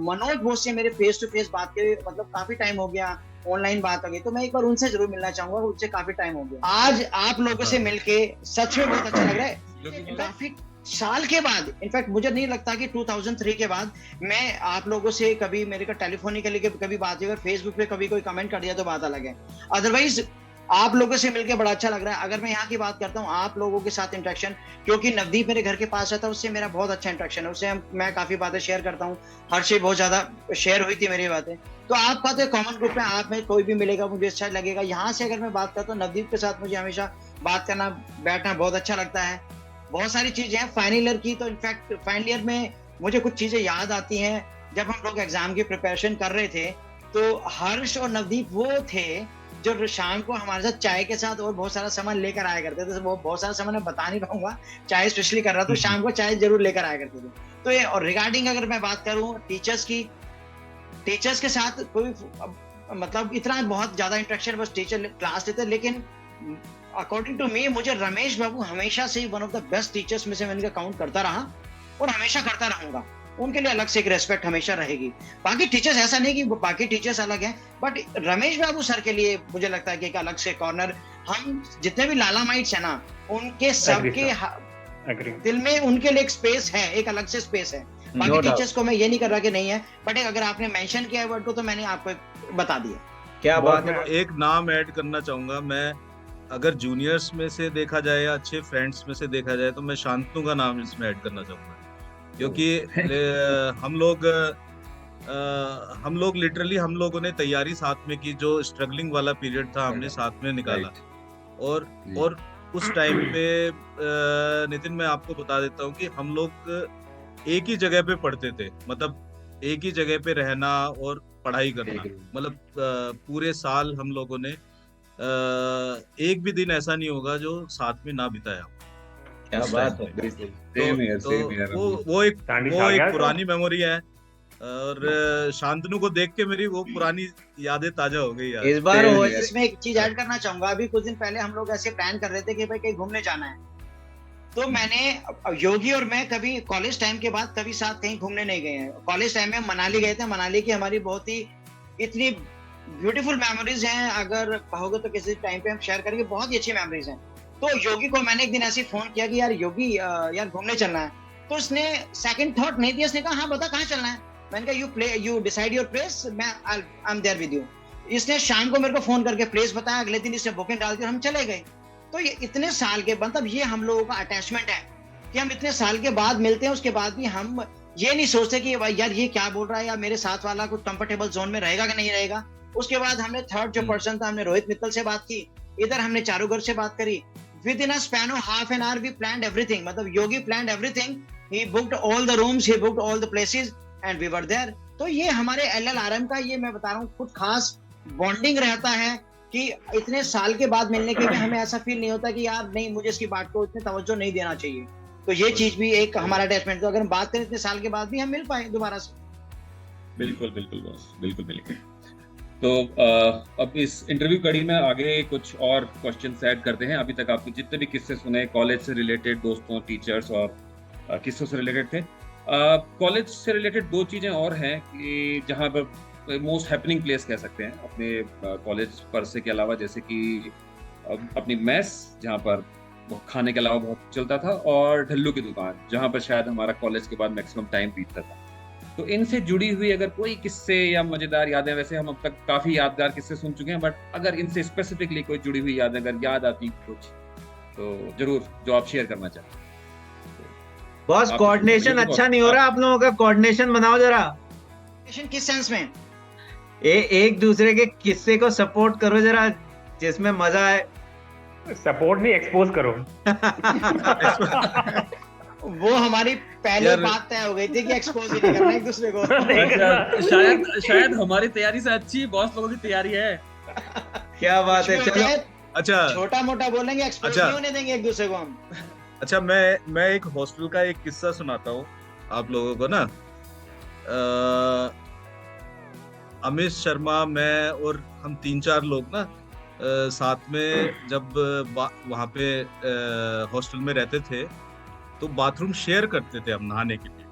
मनोज बोस से मेरे फेस टू फेस बात के मतलब काफी टाइम हो गया, ऑनलाइन बात हो गई, तो मैं एक बार उनसे जरूर मिलना चाहूंगा, उनसे काफी टाइम हो गया। आज आप लोगों से मिलके सच में बहुत अच्छा लग रहा है। काफी साल के बाद, इनफैक्ट मुझे नहीं लगता कि 2003 के बाद मैं आप लोगों से कभी मेरे का टेलीफोनिकली कभी बात हुई, फेसबुक पे कभी कोई कमेंट कर दिया तो बात अलग है। अदरवाइज आप लोगों से मिलकर बड़ा अच्छा लग रहा है। अगर मैं यहाँ की बात करता हूँ, आप लोगों के साथ इंटरेक्शन, क्योंकि नवदीप मेरे घर के पास रहता है, उससे मेरा बहुत अच्छा इंटरेक्शन है, उससे मैं काफी बातें शेयर करता हूँ, हर चीज बहुत ज्यादा शेयर हुई थी मेरी बातें। तो आपका तो कॉमन ग्रुप में आप में कोई भी मिलेगा मुझे अच्छा लगेगा। यहाँ से अगर मैं बात करता हूँ, नवदीप के साथ मुझे हमेशा बात करना बैठना बहुत अच्छा लगता है। बहुत सारी चीजें हैं फाइनल ईयर की, तो इनफैक्ट फाइनल ईयर में मुझे कुछ चीजें याद आती हैं। जब हम लोग एग्जाम की प्रिपरेशन कर रहे थे तो हर्ष और नवदीप वो थे जो शाम को हमारे साथ चाय के साथ और बहुत सारा सामान लेकर आया करते थे। वो बहुत सारा सामान मैं बता नहीं पाऊंगा, चाय स्पेशली कर रहा था, तो शाम को चाय जरूर लेकर आया करते थे। तो ये, और रिगार्डिंग अगर मैं बात करूं टीचर्स की, टीचर्स के साथ कोई मतलब इतना बहुत ज्यादा इंटरेक्शन बस टीचर क्लास लेते, लेकिन अकॉर्डिंग टू मी मुझे रमेश बाबू हमेशा से one of the best teachers में से मैं इनका काउंट करता रहा और हमेशा करता रहूंगा। उनके लिए अलग से एक रेस्पेक्ट हमेशा रहेगी। बाकी टीचर्स ऐसा नहीं कि बाकी टीचर्स अलग हैं, बट रमेश बाबू सर के लिए मुझे लगता है कि एक अलग से कॉर्नर, हम जितने भी लाला माइट्स है ना, उनके सबके दिल में उनके लिए एक स्पेस है, एक अलग से स्पेस है। बाकी टीचर्स को मैं ये नहीं कर रहा कि नहीं है, बट अगर आपने मेंशन किया है वर्ड को तो मैंने आपको बता दिया। क्या बात है। एक नाम ऐड करना चाहूंगा मैं, अगर जूनियर्स में से देखा जाए या अच्छे फ्रेंड्स में से देखा जाए तो मैं शांतनु का नाम इसमें ऐड करना चाहूंगा, क्योंकि हम लोग लिटरली हम लोगों ने तैयारी साथ में की, जो स्ट्रगलिंग वाला पीरियड था हमने साथ में निकाला। और उस टाइम पे नितिन मैं आपको बता देता हूँ कि हम लोग एक ही जगह पे पढ़ते थे, मतलब एक ही जगह पे रहना और पढ़ाई करना, मतलब पूरे साल हम लोगों ने एक भी दिन ऐसा नहीं होगा जो साथ में ना बिताया। क्या बात है। वो एक पुरानी मेमोरी है, और शांतनु को देख के मेरी वो पुरानी यादें ताजा हो गई यार। इस बार इसमें एक चीज ऐड करना चाहूंगा। अभी कुछ दिन पहले हम लोग ऐसे प्लान कर रहे थे कि भाई कहीं घूमने जाना है, तो मैंने योगी और मैं कभी कॉलेज टाइम के बाद कभी साथ कहीं घूमने नहीं गए हैं। कॉलेज टाइम में मनाली गए थे। मनाली की हमारी बहुत ही इतनी ब्यूटीफुल मेमोरीज हैं, अगर कहोगे तो किसी टाइम पे हम शेयर करेंगे, बहुत ही अच्छी मेमोरीज हैं। तो योगी को मैंने एक दिन ऐसे फोन किया कि यार योगी यार घूमने चलना है, तो उसने सेकंड थॉट नहीं दिया, उसने कहा हाँ बता कहाँ चलना है। मैंने कहा यू डिसाइड योर प्लेस, मैं I am there with you. इसने शाम को मेरे को फोन करके प्लेस बताया, अगले दिन इसने बुकिंग डाल दी और हम चले गए। तो ये इतने साल के मतलब ये हम लोगों का अटैचमेंट है कि हम इतने साल के बाद मिलते हैं, उसके बाद भी हम ये नहीं सोचते कि यार ये क्या बोल रहा है, या मेरे साथ वाला कुछ कंफर्टेबल जोन में रहेगा कि नहीं रहेगा। उसके बाद हमने थर्ड जो पर्सन था, हमने रोहित मित्तल से बात की, इधर हमने चारूगर से बात करी। Within a span of half an hour we planned everything, मतलब Yogi planned everything, he booked all the rooms, he booked all the places and we were there. तो ये हमारे LLRM का, ये मैं बता रहा हूँ, कुछ खास बॉन्डिंग रहता है कि इतने साल के बाद मिलने के लिए हमें ऐसा फील नहीं होता कि यार नहीं मुझे इसकी बात को इतने तवज्जो नहीं देना चाहिए। तो ये चीज भी एक हमारा अटैचमेंट। तो अगर हम बात करें इतने साल के बाद भी हम मिल पाए दोबारा से। बिल्कुल बिल्कुल बॉस, बिल्कुल बिल्कुल। तो अब इस इंटरव्यू कड़ी में आगे कुछ और क्वेश्चंस ऐड करते हैं। अभी तक आपने जितने भी किस्से सुने कॉलेज से रिलेटेड, दोस्तों, टीचर्स और किस्सों से रिलेटेड थे। कॉलेज से रिलेटेड दो चीजें और हैं कि जहाँ पर मोस्ट हैपनिंग प्लेस कह सकते हैं अपने कॉलेज परसे के अलावा, जैसे कि अपनी मेस जहाँ पर खाने के अलावा बहुत चलता था, और ढल्लू की दुकान जहाँ पर शायद हमारा कॉलेज के बाद मैक्सिमम टाइम बीतता था। तो इनसे जुड़ी हुई अगर कोई किस्से या मजेदार यादें, वैसे हम अब तक काफी यादगार किस्से सुन चुके हैं, बट अगर इनसे स्पेसिफिकली कोई जुड़ी हुई यादें अगर याद आती कुछ, तो जरूर जो आप शेयर करना चाहते हैं। बॉस कोऑर्डिनेशन अच्छा नहीं हो रहा आप लोगों का, कोऑर्डिनेशन बनाओ जरा। किस सेंस में? एक दूसरे के किस्से को सपोर्ट करो जरा, जिसमें मजा आए। सपोर्ट नहीं, एक्सपोज करो। वो हमारी पहले बात तय हो गई थी कि एक्सपोज ही नहीं करना एक दूसरे को। शायद हमारी तैयारी से अच्छी बॉस लोगों की तैयारी है। क्या बात है। चलो अच्छा, छोटा मोटा बोलेंगे, एक्सपोज नहीं होने देंगे एक दूसरे को हम। अच्छा, मैं एक हॉस्टल का एक किस्सा सुनाता हूँ आप लोगों को ना। अमित शर्मा, मैं और हम 3-4 लोग ना साथ में जब वहाँ पे हॉस्टल में रहते थे, तो बाथरूम शेयर करते थे हम नहाने के लिए।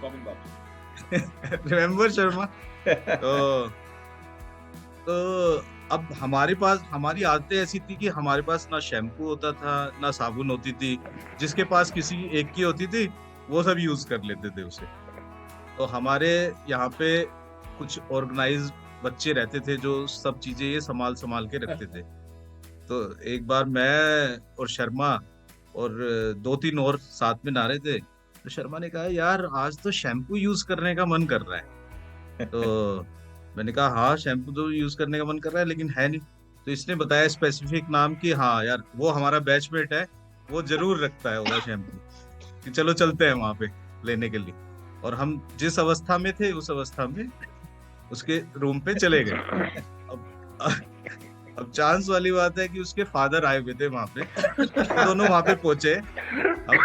कॉमन बात। रिमेम्बर शर्मा? तो अब हमारी आदतें ऐसी थी कि हमारे पास ना शैम्पू होता था ना साबुन होती थी, जिसके पास किसी एक की होती थी वो सब यूज कर लेते थे उसे। तो हमारे यहाँ पे कुछ ऑर्गेनाइज बच्चे रहते थे जो सब चीजें ये संभाल के रखते थे। तो एक बार मैं और शर्मा और 2-3 और साथ में नहा रहे थे, तो शर्मा ने कहा यार आज तो शैम्पू यूज करने का मन कर रहा है। तो मैंने कहा हाँ शैम्पू तो यूज करने का मन कर रहा है लेकिन है नहीं। तो इसने बताया स्पेसिफिक नाम कि हाँ यार वो हमारा बैचमेट है, वो जरूर रखता है वो शैम्पू, कि चलो चलते हैं वहां पे लेने के लिए। और हम जिस अवस्था में थे उस अवस्था में उसके रूम पे चले गए। अब चांस वाली बात है कि उसके फादर आए हुए थे वहां पे। दोनों वहां पे पहुंचे। अब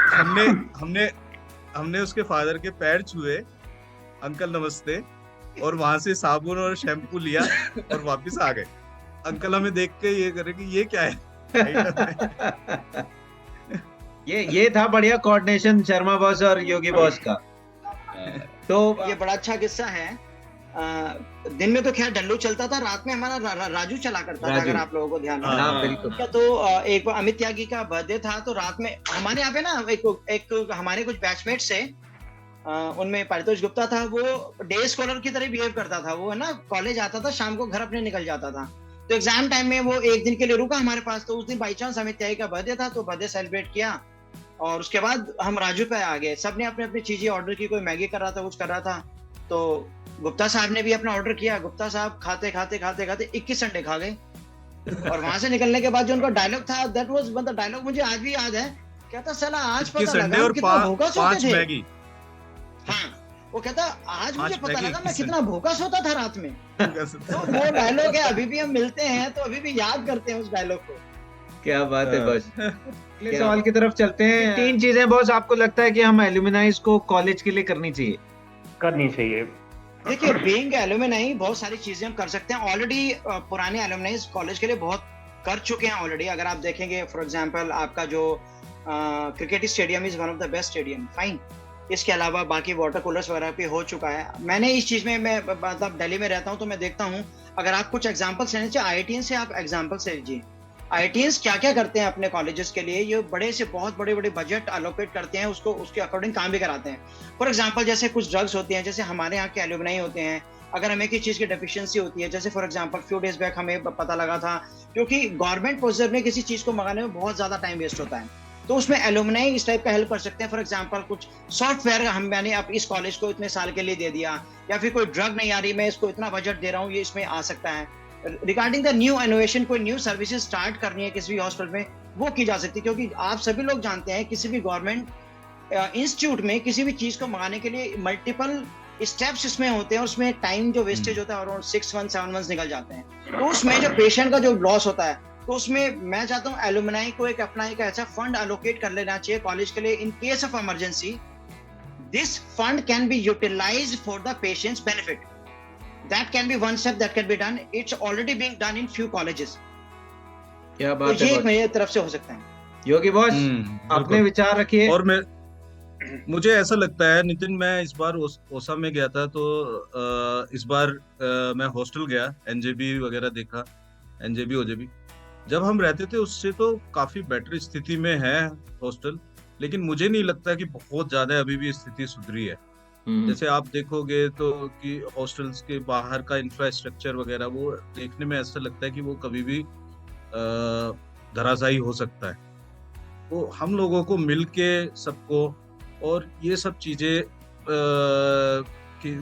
हमने उसके फादर के पैर छुए, अंकल नमस्ते, और वहां से साबुन और शैम्पू लिया और वापस आ गए। अंकल हमें देख के ये करे कि ये क्या है। ये था बढ़िया कोऑर्डिनेशन शर्मा बॉस और योगी बॉस का। तो ये बड़ा अच्छा किस्सा है। दिन में तो खैर डल्लू चलता था, रात में हमारा राजू चला करता था, राजू। अगर आप लोगों को ध्यान हो। हाँ बिल्कुल। तो एक बार अमित त्यागी का बर्थडे था, तो रात में हमारे यहाँ पे ना एक हमारे कुछ बैचमेट से उनमें पारितोष गुप्ता था, वो डे स्कॉलर की तरह बिहेव करता था। वो है ना कॉलेज आता था, शाम को घर अपने निकल जाता था। तो एग्जाम टाइम में वो एक दिन के लिए रुका हमारे पास। तो उस दिन बाई चांस अमित त्यागी का बर्थडे था, तो बर्थडे सेलिब्रेट किया और उसके बाद हम राजू पे आ गए। सबने अपनी अपनी चीजें ऑर्डर की, कोई मैगी कर रहा था, कुछ कर रहा था। तो गुप्ता साहब ने भी अपना ऑर्डर किया। गुप्ता साहब खाते खाते खाते खाते 21 अंडे खा गए। और वहां से निकलने के बाद जो उनका डायलॉग था, दैट वाज मतलब डायलॉग मुझे आज भी याद है। कहता साला आज पता लगा और कितना भूखा सोते 5 थे। मैगी। हाँ, वो कहता आज मुझे 5 पता मैगी लगा मैं 21 कितना भूखा सोता था रात में। तो वो डायलॉग है, अभी भी हम मिलते हैं तो अभी भी याद करते हैं उस डायलॉग को। क्या बात है बॉस। अगले क्या सवाल की तरफ चलते हैं। 3 चीजें बॉस आपको लगता है कि हम एल्यूमिनाइज को कॉलेज के लिए करनी चाहिए? करनी चाहिए। देखिए, बीइंग एलुमनाई बहुत सारी चीजें हम कर सकते हैं। ऑलरेडी पुराने एलुमनाइज कॉलेज के लिए बहुत कर चुके हैं ऑलरेडी। अगर आप देखेंगे फॉर एग्जांपल, आपका जो cricket stadium is one of the best stadium, fine. इसके अलावा बाकी वाटर कूलर्स वगैरह पे हो चुका है। मैंने इस चीज में, मैं मतलब दिल्ली में रहता हूँ तो मैं देखता हूँ, अगर आप कुछ एग्जांपल्स लेने चाहिए आईआईटीएन से, आप एग्जांपल्स लीजिए। आईआईटीएंस क्या क्या करते हैं अपने कॉलेजेस के लिए। ये बड़े से बहुत बड़े बड़े बजट अलोकेट करते हैं, उसको उसके अकॉर्डिंग काम भी कराते हैं। फॉर एग्जांपल, जैसे कुछ ड्रग्स होती हैं, जैसे हमारे यहाँ के एल्यूमिनाई होते हैं, अगर हमें किसी चीज की डेफिशिएंसी होती है, जैसे for example few days back हमें पता लगा था, क्योंकि गवर्नमेंट प्रोसेस में किसी चीज को मंगाने में बहुत ज्यादा टाइम वेस्ट होता है, तो उसमें एल्यूमिनाई इस टाइप का हेल्प कर सकते हैं। फॉर एग्जांपल, कुछ सॉफ्टवेयर मैंने अब इस कॉलेज को इतने साल के लिए दे दिया, या फिर कोई ड्रग नहीं आ रही, मैं इसको इतना बजट दे रहा हूँ, ये इसमें आ सकता है। रिगार्डिंग द न्यू इनोवेशन, कोई न्यू सर्विसेज स्टार्ट करनी है किसी भी हॉस्पिटल में, वो की जा सकती है। क्योंकि आप सभी लोग जानते हैं, किसी भी गवर्नमेंट इंस्टीट्यूट में किसी भी चीज को मंगाने के लिए मल्टीपल स्टेप्स इसमें होते हैं, उसमें टाइम जो वेस्टेज होता है अराउंड 6 मंथ 7 मंथ निकल जाते हैं। तो उसमें जो पेशेंट का जो लॉस होता है, तो उसमें मैं चाहता हूँ एल्यूमिनाई को एक अपना एक ऐसा फंड एलोकेट कर लेना चाहिए कॉलेज के लिए। In case of emergency, this fund can be utilised for the patients benefit. That can be one step that can be done. It's already being done in few colleges. क्या तो बात ये है एक बॉस। मेरी तरफ से हो सकता है। योगी बॉस अपने विचार रखिए। और मुझे ऐसा लगता है नितिन, मैं इस बार ओसा में गया था, तो इस बार मैं हॉस्टल गया, एनजेबी वगैरह देखा, एनजेबी ओजेबी। जब हम रहते थे उससे तो काफी बेटर स्थिति में है हॉस्टल, लेकिन मुझे नहीं लगता कि बहुत ज्यादा अभी भी स्थिति सुधरी है। जैसे आप देखोगे तो कि हॉस्टल्स के बाहर का इंफ्रास्ट्रक्चर वगैरह, वो देखने में ऐसा लगता है कि वो कभी भी धराशायी हो सकता है। तो हम लोगों को मिलके सबको, और ये सब चीजें कि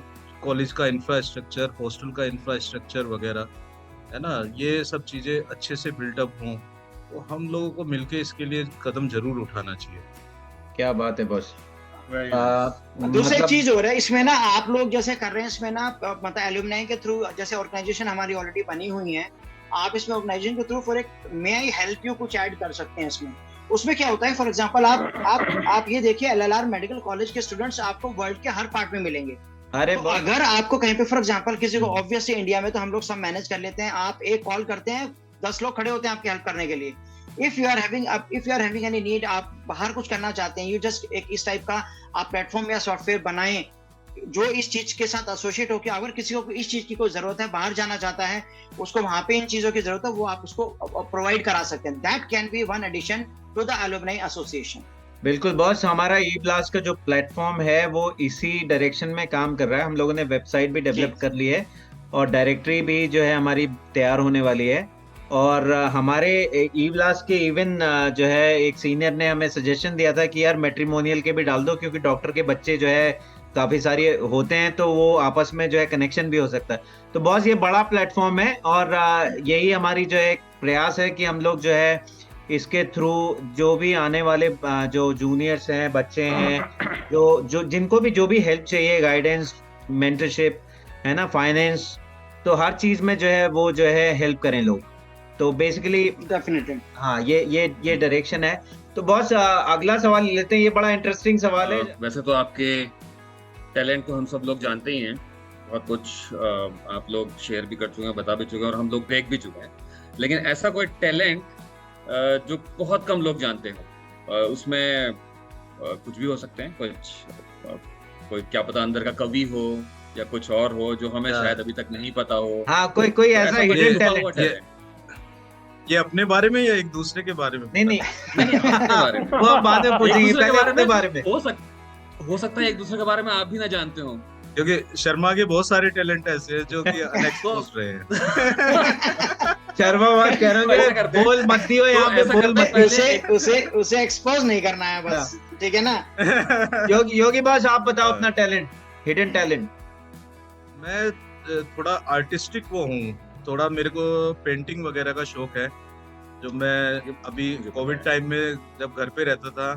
कॉलेज का इंफ्रास्ट्रक्चर, हॉस्टल का इंफ्रास्ट्रक्चर वगैरह है ना, ये सब चीजें अच्छे से बिल्टअप हों, तो हम लोगों को मिलके इसके लिए कदम जरूर उठाना चाहिए। क्या बात है बॉस। दूसरी चीज हो रहा है इसमें ना, आप लोग जैसे कर रहे हैं इसमें ना, मतलब एल्यूमिनाई के थ्रू, जैसे ऑर्गेनाइजेशन हमारी ऑलरेडी बनी हुई है, आप इसमें ऑर्गेनाइजेशन के थ्रू फॉर एक मे आई हेल्प यू कुछ ऐड कर सकते हैं इसमें। उसमें क्या होता है, फॉर एग्जांपल आप ये देखिए, एलएलआर मेडिकल कॉलेज के स्टूडेंट्स आपको वर्ल्ड के हर पार्ट में मिलेंगे। अरे तो अगर आपको कहीं पे फॉर एग्जांपल किसी को, ऑब्वियसली इंडिया में तो हम लोग सब मैनेज कर लेते हैं, आप एक कॉल करते हैं, 10 लोग खड़े होते हैं आपकी हेल्प करने के लिए। If you are having any need, आप बाहर कुछ करना चाहते हैं, यू जस्ट एक इस टाइप का आप प्लेटफॉर्म या सॉफ्टवेयर बनाएं जो इस चीज के साथ एसोसिएट हो, कि अगर किसी को इस चीज की कोई जरूरत है, बाहर जाना चाहता है, उसको वहां पे इन चीजों की जरूरत है, वो आप उसको प्रोवाइड करा सकते हैं। That can be one addition to the alumni association. बिल्कुल बॉस, हमारा ई ब्लास्ट का जो प्लेटफॉर्म है वो इसी डायरेक्शन में काम कर रहा है। हम लोगों ने वेबसाइट भी डेवलप कर ली है और डायरेक्टरी भी जो है हमारी तैयार होने वाली है। और हमारे ई ब्लास्ट के इवन जो है एक सीनियर ने हमें सजेशन दिया था कि यार मैट्रिमोनियल के भी डाल दो, क्योंकि डॉक्टर के बच्चे जो है काफी सारे होते हैं, तो वो आपस में जो है कनेक्शन भी हो सकता है। तो बॉस ये बड़ा प्लेटफॉर्म है और यही हमारी जो है प्रयास है कि हम लोग जो है इसके थ्रू जो भी आने वाले जो जूनियर्स हैं, बच्चे हैं, जो जिनको भी जो भी हेल्प चाहिए, गाइडेंस, मेंटरशिप है ना, फाइनेंस, तो हर चीज में जो है वो जो है हेल्प करें लोग। तो बेसिकली डेफिनेटली हाँ, ये डायरेक्शन है। तो बॉस अगला सवाल लेते हैं, ये बड़ा इंटरेस्टिंग सवाल है। वैसे तो आपके टैलेंट को हम सब लोग जानते ही हैं, बहुत कुछ आप लोग शेयर भी कर चुके हैं, बता भी चुके हैं और हम लोग देख भी चुके हैं। लेकिन ऐसा कोई टैलेंट जो बहुत कम लोग जानते हो, उसमें कुछ भी हो सकते हैं, कोई क्या पता अंदर का कवि हो या कुछ और हो जो हमें हाँ। शायद अभी तक नहीं पता हो। हाँ, कोई तो ऐसा ऐसा कोई हिडन छुपा टैलेंट। हुआ talent। ये अपने बारे में या एक दूसरे के बारे में? नहीं नहीं नहीं, अपने बारे में। वो हम बाद में एक पूछेंगे, दूसरे के पहले बारे अपने में बारे में। हो सकता है एक दूसरे के बारे में आप भी ना जानते हो। क्योंकि शर्मा के बहुत सारे टैलेंट ऐसे हैं जो कि अनएक्सपोज्ड रहे हैं। शर्मा बात कह तो ऐसा रहे करते हैं, हैं। बोल मत दियो तो यहाँ पे, ऐसा बोल करते मत हैं, दियो। उसे एक्सपोज नहीं करना है बस, ठीक है ना। योगी बॉस, आप बताओ अपना टैलेंट, हिडन टैलेंट। मैं थोड़ा आर्टिस्टिक वो हूँ, थोड़ा मेरे को पेंटिंग वगैरह का शौक है। जो मैं अभी कोविड टाइम में जब घर पे रहता था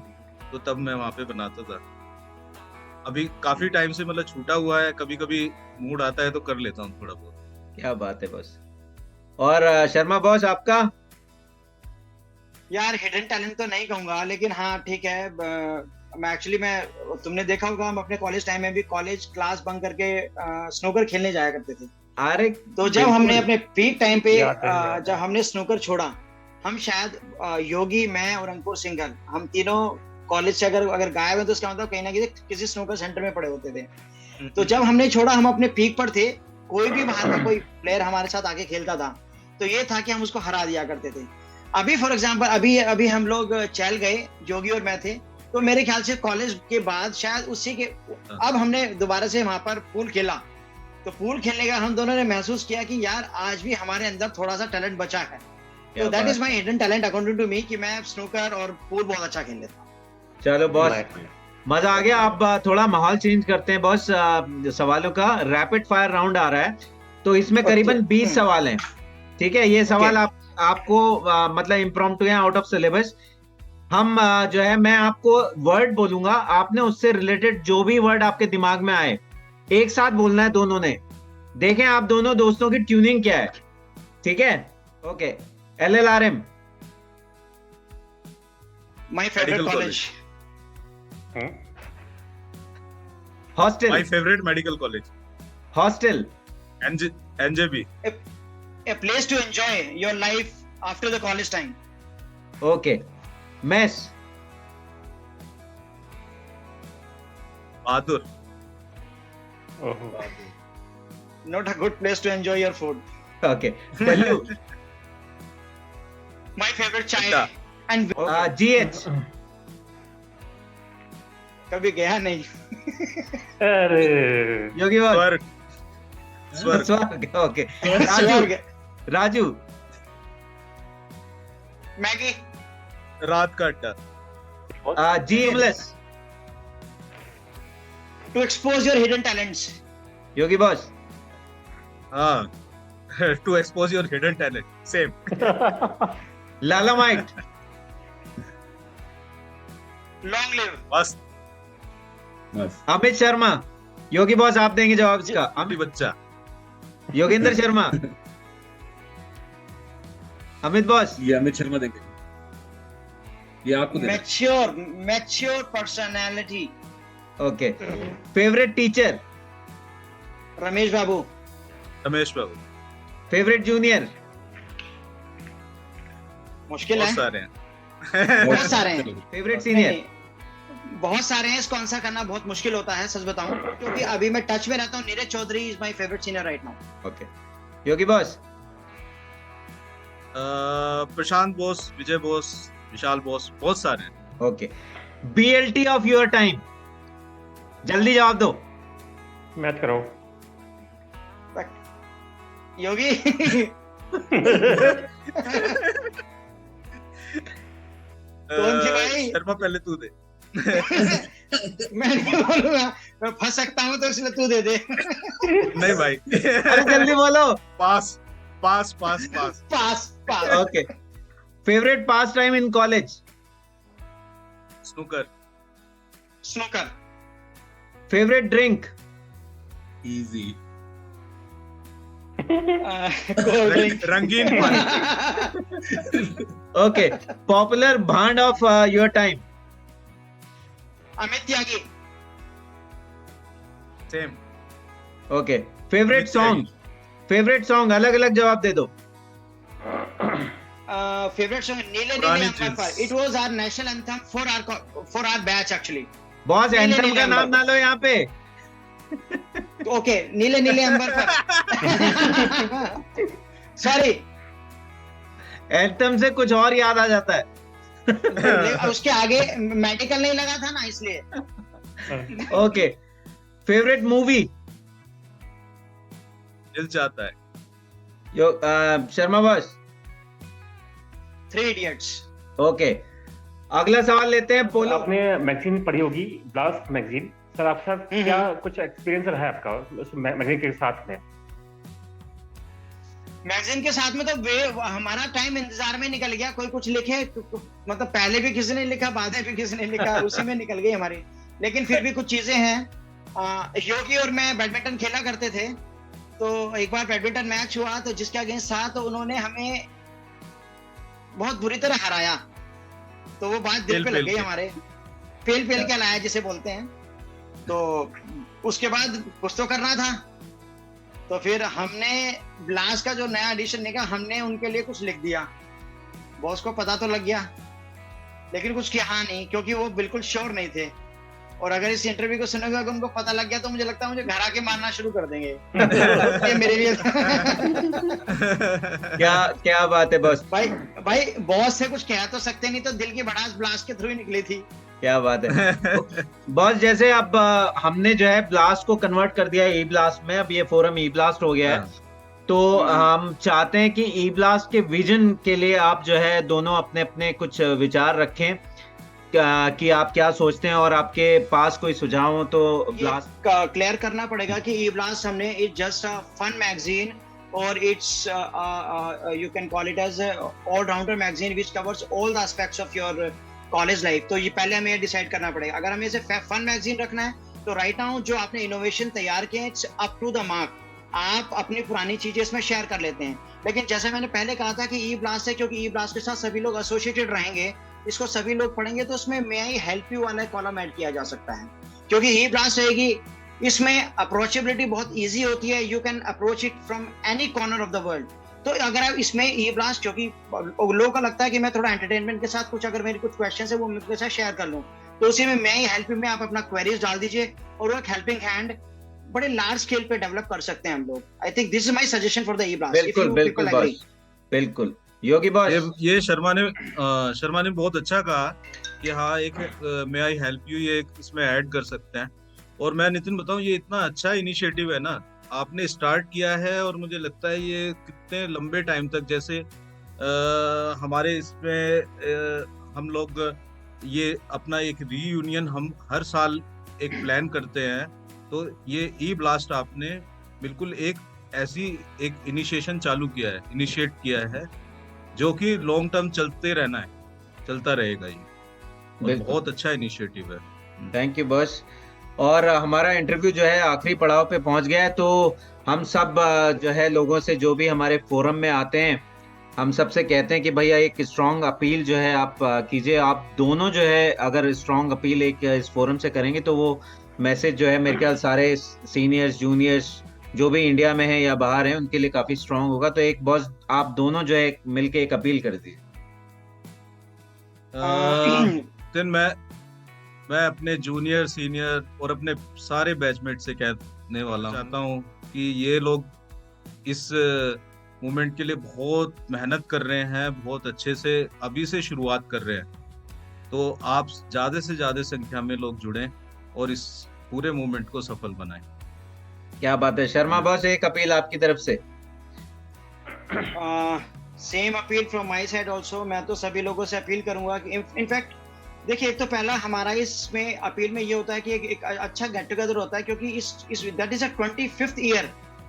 तो तब मैं वहाँ पे बनाता था। अभी काफी टाइम से मतलब छूटा हुआ है, कभी कभी मूड आता है तो कर लेता हूँ थोड़ा बहुत। क्या बात है बॉस। और शर्मा बॉस आपका? यार हिडन टैलेंट तो नहीं कहूंगा, लेकिन हाँ ठीक है। मैं तुमने देखा होगा, हम अपने कॉलेज टाइम में भी कॉलेज क्लास बंक करके स्नूकर खेलने जाया करते थे। अरे तो जब हमने अपने पीक टाइम पे याद है, याद है। जब हमने स्नूकर छोड़ा, हम शायद योगी, मैं और अंकुर सिंघल, हम तीनों कॉलेज से अगर गायब हैं तो उसका मतलब कहीं ना कहीं किसी स्नूकर सेंटर में पड़े होते थे। तो जब हमने छोड़ा, हम अपने पीक पर थे, कोई भी बाहर का कोई प्लेयर हमारे साथ आके खेलता था तो ये था कि हम उसको हरा दिया करते थे। अभी फॉर एग्जांपल अभी हम लोग चल गए, जोगी और मैं थे, तो मेरे ख्याल से कॉलेज के बाद शायद उसी के अब हमने दोबारा से वहां पर पूल खेला, तो पूल खेलने का हम दोनों ने महसूस किया कि यार आज भी हमारे अंदर थोड़ा सा टैलेंट बचा है। तो that is my hidden talent according to me, कि मैं स्नूकर और पूल बहुत अच्छा खेल लेता हूं। चलो बॉस, मजा आ गया। अब थोड़ा माहौल चेंज करते हैं बॉस। सवालों का रैपिड फायर राउंड आ रहा है, तो इसमें करीबन 20 सवाल हैं। ठीक है, ये सवाल आपको मतलब इम्प्रॉम्प्टू है, आउट ऑफ सिलेबस। हम जो है, मैं आपको वर्ड बोलूंगा, आपने उससे रिलेटेड जो भी वर्ड आपके दिमाग में आए एक साथ बोलना है दोनों ने। देखें आप दोनों दोस्तों की ट्यूनिंग क्या है। ठीक है, okay. LLRM, my favourite Medical college. Hostel, my favourite medical college. Hostel, NJB। A place to enjoy your life after the college time. Okay. Mess, Bahadur. Not a good place to enjoy your food. Okay. W, My favorite chai. अच्छा। And GH, कभी गया नहीं। अरे योगी boss, स्वर्ग। स्वर्ग, okay. स्वर्ग। Raju, Maggi. रात का अड्डा। GH, To expose your hidden talents. Yogi boss, हाँ, to expose your hidden talent. Same. लालामाइट, Long live. बस। बस अमित शर्मा। योगी बॉस आप देंगे जवाब इसका। अभी बच्चा। योगेंद्र शर्मा, अमित बॉस, ये अमित शर्मा देंगे, ये आपको देना। Mature personality. Okay. Favourite teacher, Ramesh Babu. Ramesh Babu. Favourite junior, मुश्किल बहुत है। सारे हैं। बहुत सारे हैं। फेवरेट सीनियर, नहीं, बहुत सारे हैं। इसको आंसर करना बहुत मुश्किल होता है, सच बताऊं, क्योंकि अभी मैं टच में रहता हूँ। Neeraj Chaudhary is my favourite senior right now. Okay. Yogi boss, Prashant boss, Vijay boss, Vishal boss, बहुत सारे हैं। Okay. BLT of your time, जल्दी जवाब दो। मैच करो। योगी। कौन सी भाई? शर्मा पहले तू दे। मैं नहीं बोलूंगा, मैं फंस सकता हूँ, तो इसलिए तू दे दे। नहीं भाई। अरे जल्दी बोलो। Pass pass pass pass. Pass pass. Okay. Favourite pastime in college, snooker. Snooker. Favourite drink, easy. Cold drink. रंगीन पानी। ओके। पॉपुलर भांड of your time, Amit Tyagi. Same. Okay. Favourite song, favourite song, अलग अलग जवाब दे दो। favorite song नीले पुरानी नीले अंबर पर. चीज। It was our national anthem for our batch actually. Boss नीले एंथम नीले का नाम अंबर ना लो यहाँ पे। ओके नीले नीले अंबर पर. सॉरी एंथम से कुछ और याद आ जाता है। उसके आगे मेडिकल नहीं लगा था ना इसलिए. Okay, favourite movie? दिल चाहता है। शर्मा बॉस। 3 Idiots. ओके, अगला सवाल लेते हैं। बोलो। आपने मैगजीन पढ़ी होगी, ब्लास्ट मैगजीन। सर आपका क्या कुछ एक्सपीरियंस रहा है आपका उस मैगजीन के साथ में? मैगजीन के साथ में तो हमारा टाइम इंतजार में निकल गया। कोई कुछ लिखे मतलब पहले भी किसी ने लिखा, बाद में भी किसी ने लिखा, उसी में निकल गई हमारी। लेकिन फिर भी कुछ चीजें हैं। योगी और मैं बैडमिंटन खेला करते थे, तो एक बार बैडमिंटन मैच हुआ तो जिसके अगेंस्ट था, तो उन्होंने हमें बहुत बुरी तरह हराया। तो वो बात दिल पे लग गई हमारे। फेल के लाया जिसे बोलते हैं। तो उसके बाद कुछ तो करना था, तो फिर हमने ब्लास्ट का जो नया एडिशन निकला, हमने उनके लिए कुछ लिख दिया। बॉस को पता तो लग गया, लेकिन कुछ किया नहीं, क्योंकि वो बिल्कुल श्योर नहीं थे। और अगर इस इंटरव्यू को सुनोगे, अगर उनको पता लग गया, तो मुझे लगता है मुझे घर आके मारना शुरू कर देंगे। ये मेरे लिए क्या बात है बॉस। भाई बॉस से कुछ कह तो सकते नहीं, तो दिल की भड़ास ब्लास्ट के थ्रू ही निकली थी। क्या बात है बॉस। जैसे अब हमने जो है ब्लास्ट को कन्वर्ट कर दिया है ई ब्लास्ट में, अब ये फोरम ई ब्लास्ट हो गया है। तो हम चाहते हैं कि ई ब्लास्ट के विजन के लिए आप जो है दोनों अपने अपने कुछ विचार रखें कि आप क्या सोचते हैं, और आपके पास कोई सुझाव हो तो ब्लास्ट क्लियर करना पड़ेगा कि ई ब्लास्ट हमने it just a fun magazine, और it's you can call it as all rounder magazine which covers all the aspects of your college life. तो ये पहले हमें डिसाइड करना पड़ेगा। अगर हमें इसे फन मैगजीन रखना है, तो राइट नाउ जो आपने इनोवेशन तैयार किए, it's up to the mark. आप अपनी पुरानी चीजें इसमें शेयर कर लेते हैं। लेकिन जैसे मैंने पहले कहा था कि ई ब्लास्ट है, क्योंकि ई ब्लास्ट के साथ सभी लोग एसोसिएटेड रहेंगे, इसको सभी लोग पढ़ेंगे, तो उसमें मे आई हेल्प यू वाला कॉलम ऐड किया जा सकता है। क्योंकि ई ब्लास्ट रहेगी, इसमें अप्रोचेबिलिटी बहुत ईजी होती है। You can approach it from any corner of the world. तो अगर आप इसमें ई ब्लास्ट, क्योंकि लोगों को लगता है कि मैं थोड़ा एंटरटेनमेंट के साथ कुछ, अगर मेरी कुछ क्वेश्चन है वो उनके साथ शेयर कर लूं, तो उसी में मैं ही हेल्प में आप अपना क्वेरीज डाल दीजिए, और वो एक हेल्पिंग हैंड बड़े लार्ज स्केल पे डेवलप कर सकते हैं हम लोग। I think this is my suggestion for the E blast. बिल्कुल बॉस, बिल्कुल। योगी बॉस, ये शर्मा ने बहुत अच्छा कहा कि हाँ, एक मे आई हेल्प यू ये इसमें ऐड कर सकते हैं। और मैं नितिन बताऊं, ये इतना अच्छा इनिशिएटिव है ना, आपने स्टार्ट किया है, और मुझे लगता है ये कितने लंबे टाइम तक, जैसे हमारे इसमें हम लोग ये अपना एक रीयूनियन हम हर साल एक प्लान करते हैं। तो ये ई ब्लास्ट आपने बिल्कुल एक ऐसी एक इनिशिएशन चालू किया है, इनिशिएट किया है, जो कि लॉन्ग टर्म चलता रहेगा। ये बहुत अच्छा इनिशिएटिव है। Thank you boss. और हमारा इंटरव्यू जो है आखिरी पड़ाव पे पहुंच गया है, तो हम सब जो है लोगों से, जो भी हमारे फोरम में आते हैं, हम सबसे कहते हैं कि भैया एक स्ट्रांग अपील जो है आप कीजिए। आप दोनों जो है अगर स्ट्रांग अपील एक इस फोरम से करेंगे, तो वो मैसेज जो है मेरे ख्याल सारे सीनियर्स जूनियर्स जो भी इंडिया में है या बाहर है, उनके लिए काफी स्ट्रांग होगा। तो एक बॉस आप दोनों जो है मिलके एक अपील कर दीजिए। मैं अपने जूनियर, सीनियर और अपने सारे बैचमेट से कहने वाला चाहता हूँ कि ये लोग इस मूवमेंट के लिए बहुत मेहनत कर रहे हैं, बहुत अच्छे से अभी से शुरुआत कर रहे हैं। तो आप ज्यादा से ज्यादा संख्या में लोग जुड़ें और इस पूरे मूवमेंट को सफल बनाएं। क्या बात है। शर्मा बॉस, एक अपील आपकी तरफ से। Same appeal from my side also. मैं तो सभी लोगों से अपील करूंगा कि इनफैक्ट देखिए, एक तो पहला हमारा इसमें अपील में ये होता है कि एक अच्छा गेट टुगेदर होता है, क्योंकि इस that is a 25th year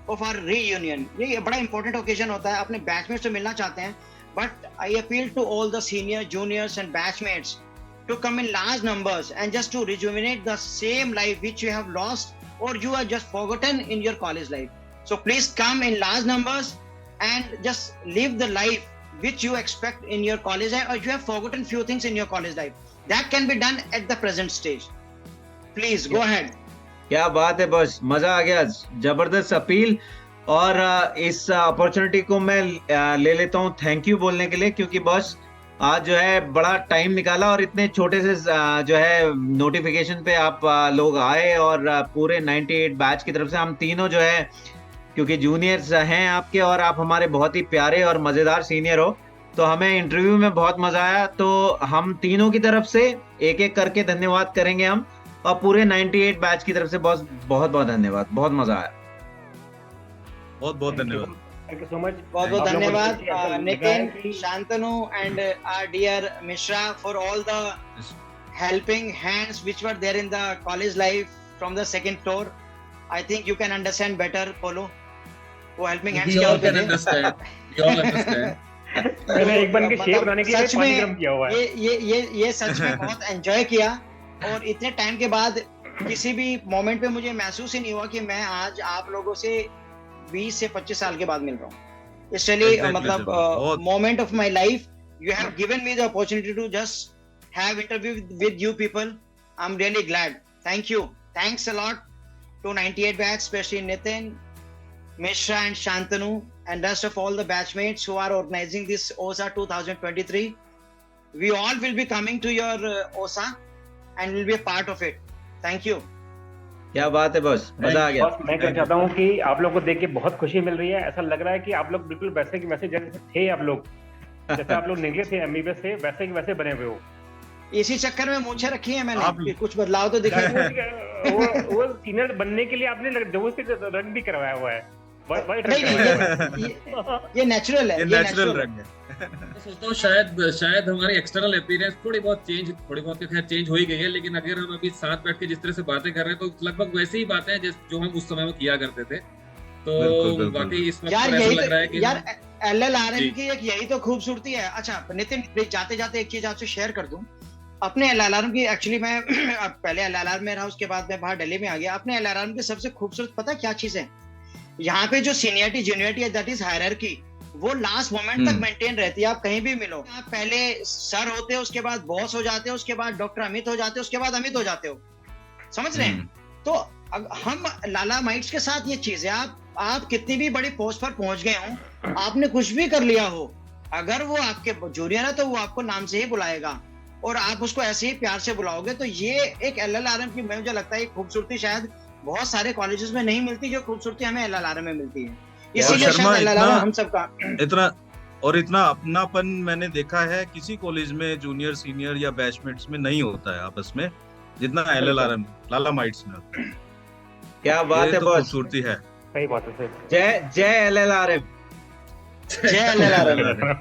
of our reunion. ये बड़ा इंपॉर्टेंट ओकेजन होता है। अपने बैचमेट्स से मिलना चाहते हैं, but I appeal to all the senior, juniors and batchmates to come in large numbers and just to rejuvenate the same life which you have lost or you are just forgotten in your college life. So please come in large numbers and just live the life which you expect in your college life, or you have forgotten few things in your college life. That can be done at the present stage. Please go ahead. क्या बात है boss, मजा आ गया, जबरदस्त appeal. और इस opportunity को मैं ले लेता हूँ थैंक यू बोलने के लिए, क्योंकि बॉस आज जो है बड़ा टाइम निकाला और इतने छोटे से जो है नोटिफिकेशन पे आप लोग आए, और पूरे 98 बैच की तरफ से हम तीनों जो है, क्योंकि जूनियर्स हैं आपके और आप हमारे बहुत ही प्यारे और मजेदार सीनियर हो, तो हमें इंटरव्यू में बहुत मजा आया। तो हम तीनों की तरफ से एक एक करके धन्यवाद करेंगे हम, और पूरे 98 बैच की तरफ से बहुत बहुत धन्यवाद, बहुत मजा आया। बहुत बहुत धन्यवाद। Thank you so much. बहुत बहुत आप लोगों को धन्यवाद देख के ऐसा लग रहा है नितिन, कि- Shantanu and our dear Mishra for all the helping hands which were there in the college life from the second floor. I think you can understand better, Polo. वो helping hands We क्या all होते can थे? understand. We all understand. मैंने एक बन के shape मतलब बनाने के लिए सच पानी में गर्म किया हुआ है। ये सच में बहुत एंजॉय किया, और इतने टाइम के बाद किसी भी मोमेंट पे मुझे महसूस ही नहीं हुआ कि मैं आज आप लोगों से 20 से 25 साल के बाद मिल रहा हूँ। इट्स रियली Exactly, मतलब बहुत। Moment of my life. You have given me the opportunity to just have interview with you people. I am really glad. Thank you, thanks a lot to 98 batch, specially Nitin, Mishra and Shantanu, and rest of all the batchmates who are organizing this OSA 2023. We all will be coming to your OSA and will be a part of it. Thank you. क्या बात है boss, मजा आ गया। बस मैं कहना चाहता हूँ कि आप लोग को देख के बहुत खुशी मिल रही है। ऐसा लग रहा है कि आप लोग बिल्कुल वैसे के वैसे जैसे थे आप लोग, जैसे आप लोग निकले थे एमबीबीएस से, वैसे के वैसे बने हुए हो। इसी चक्कर में मूछें रखी है मैंने आप- कि कुछ बदलाव तो दिखे। वो सीनियर बनने के लिए आपने जबरदस्ती रंग भी करवाया हुआ है। वाइट नहीं नहीं, ये नेचुरल है, ये ये नेचुरल नेचुरल रंग है। मैं सोचता हूँ शायद हमारी एक्सटर्नल अपीयरेंस थोड़ी बहुत तो खैर चेंज हो ही गई है, लेकिन अगर हम अभी साथ बैठ के जिस तरह से बातें कर रहे हैं तो लगभग वैसे ही बातें हैं जो हम उस समय में किया करते थे। तो बिल्कुल, बिल्कुल। वाकई इस वक्त यार पर ऐसा यही लग रहा है तो कि यार LLRM जी। की एक यही तो खूबसूरती है। अच्छा नितिन, जाते जाते एक चीज आपसे शेयर कर दूं। अपने LLRM की एक्चुअली मैं अब पहले LLR में रहा, उसके बाद मैं बाहर दिल्ली में आ गया। अपने LLRM की सबसे खूबसूरत पता क्या चीज है? यहाँ पे जो सीनियरिटी जूनियरिटी है, दैट इज हायरार्की, वो लास्ट मोमेंट तक मेंटेन रहती है। आप कहीं भी मिलो, आप पहले सर होते हो, उसके बाद बॉस हो जाते हो, उसके बाद डॉक्टर अमित हो जाते हो, उसके बाद अमित हो जाते हो। समझ रहे हैं? तो हम लाला माइट्स के साथ ये चीज है, आप कितनी भी बड़ी पोस्ट पर पहुंच गए हो, आपने कुछ भी कर लिया हो, अगर वो आपके जूनियर है तो वो आपको नाम से ही बुलाएगा, और आप उसको ऐसे ही प्यार से बुलाओगे। तो ये एक LLRM की मुझे लगता है खूबसूरती शायद बहुत सारे कॉलेजेस में नहीं मिलती, जो खूबसूरती हमें LLRM में मिलती है। इसीलिए शर्मा, शायद इतना- LLRM हम सबका इतना अपनापन मैंने देखा है किसी कॉलेज में जूनियर सीनियर या बैचमेट्स में नहीं होता है आपस में, जितना LLRM लाला माइट्स में होता है। क्या बात ये है तो बॉस, खूबसूरती है। सही बात है सर। जय LLRM। जय LLRM।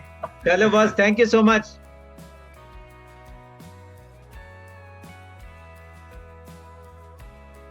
चलो boss, thank you so much.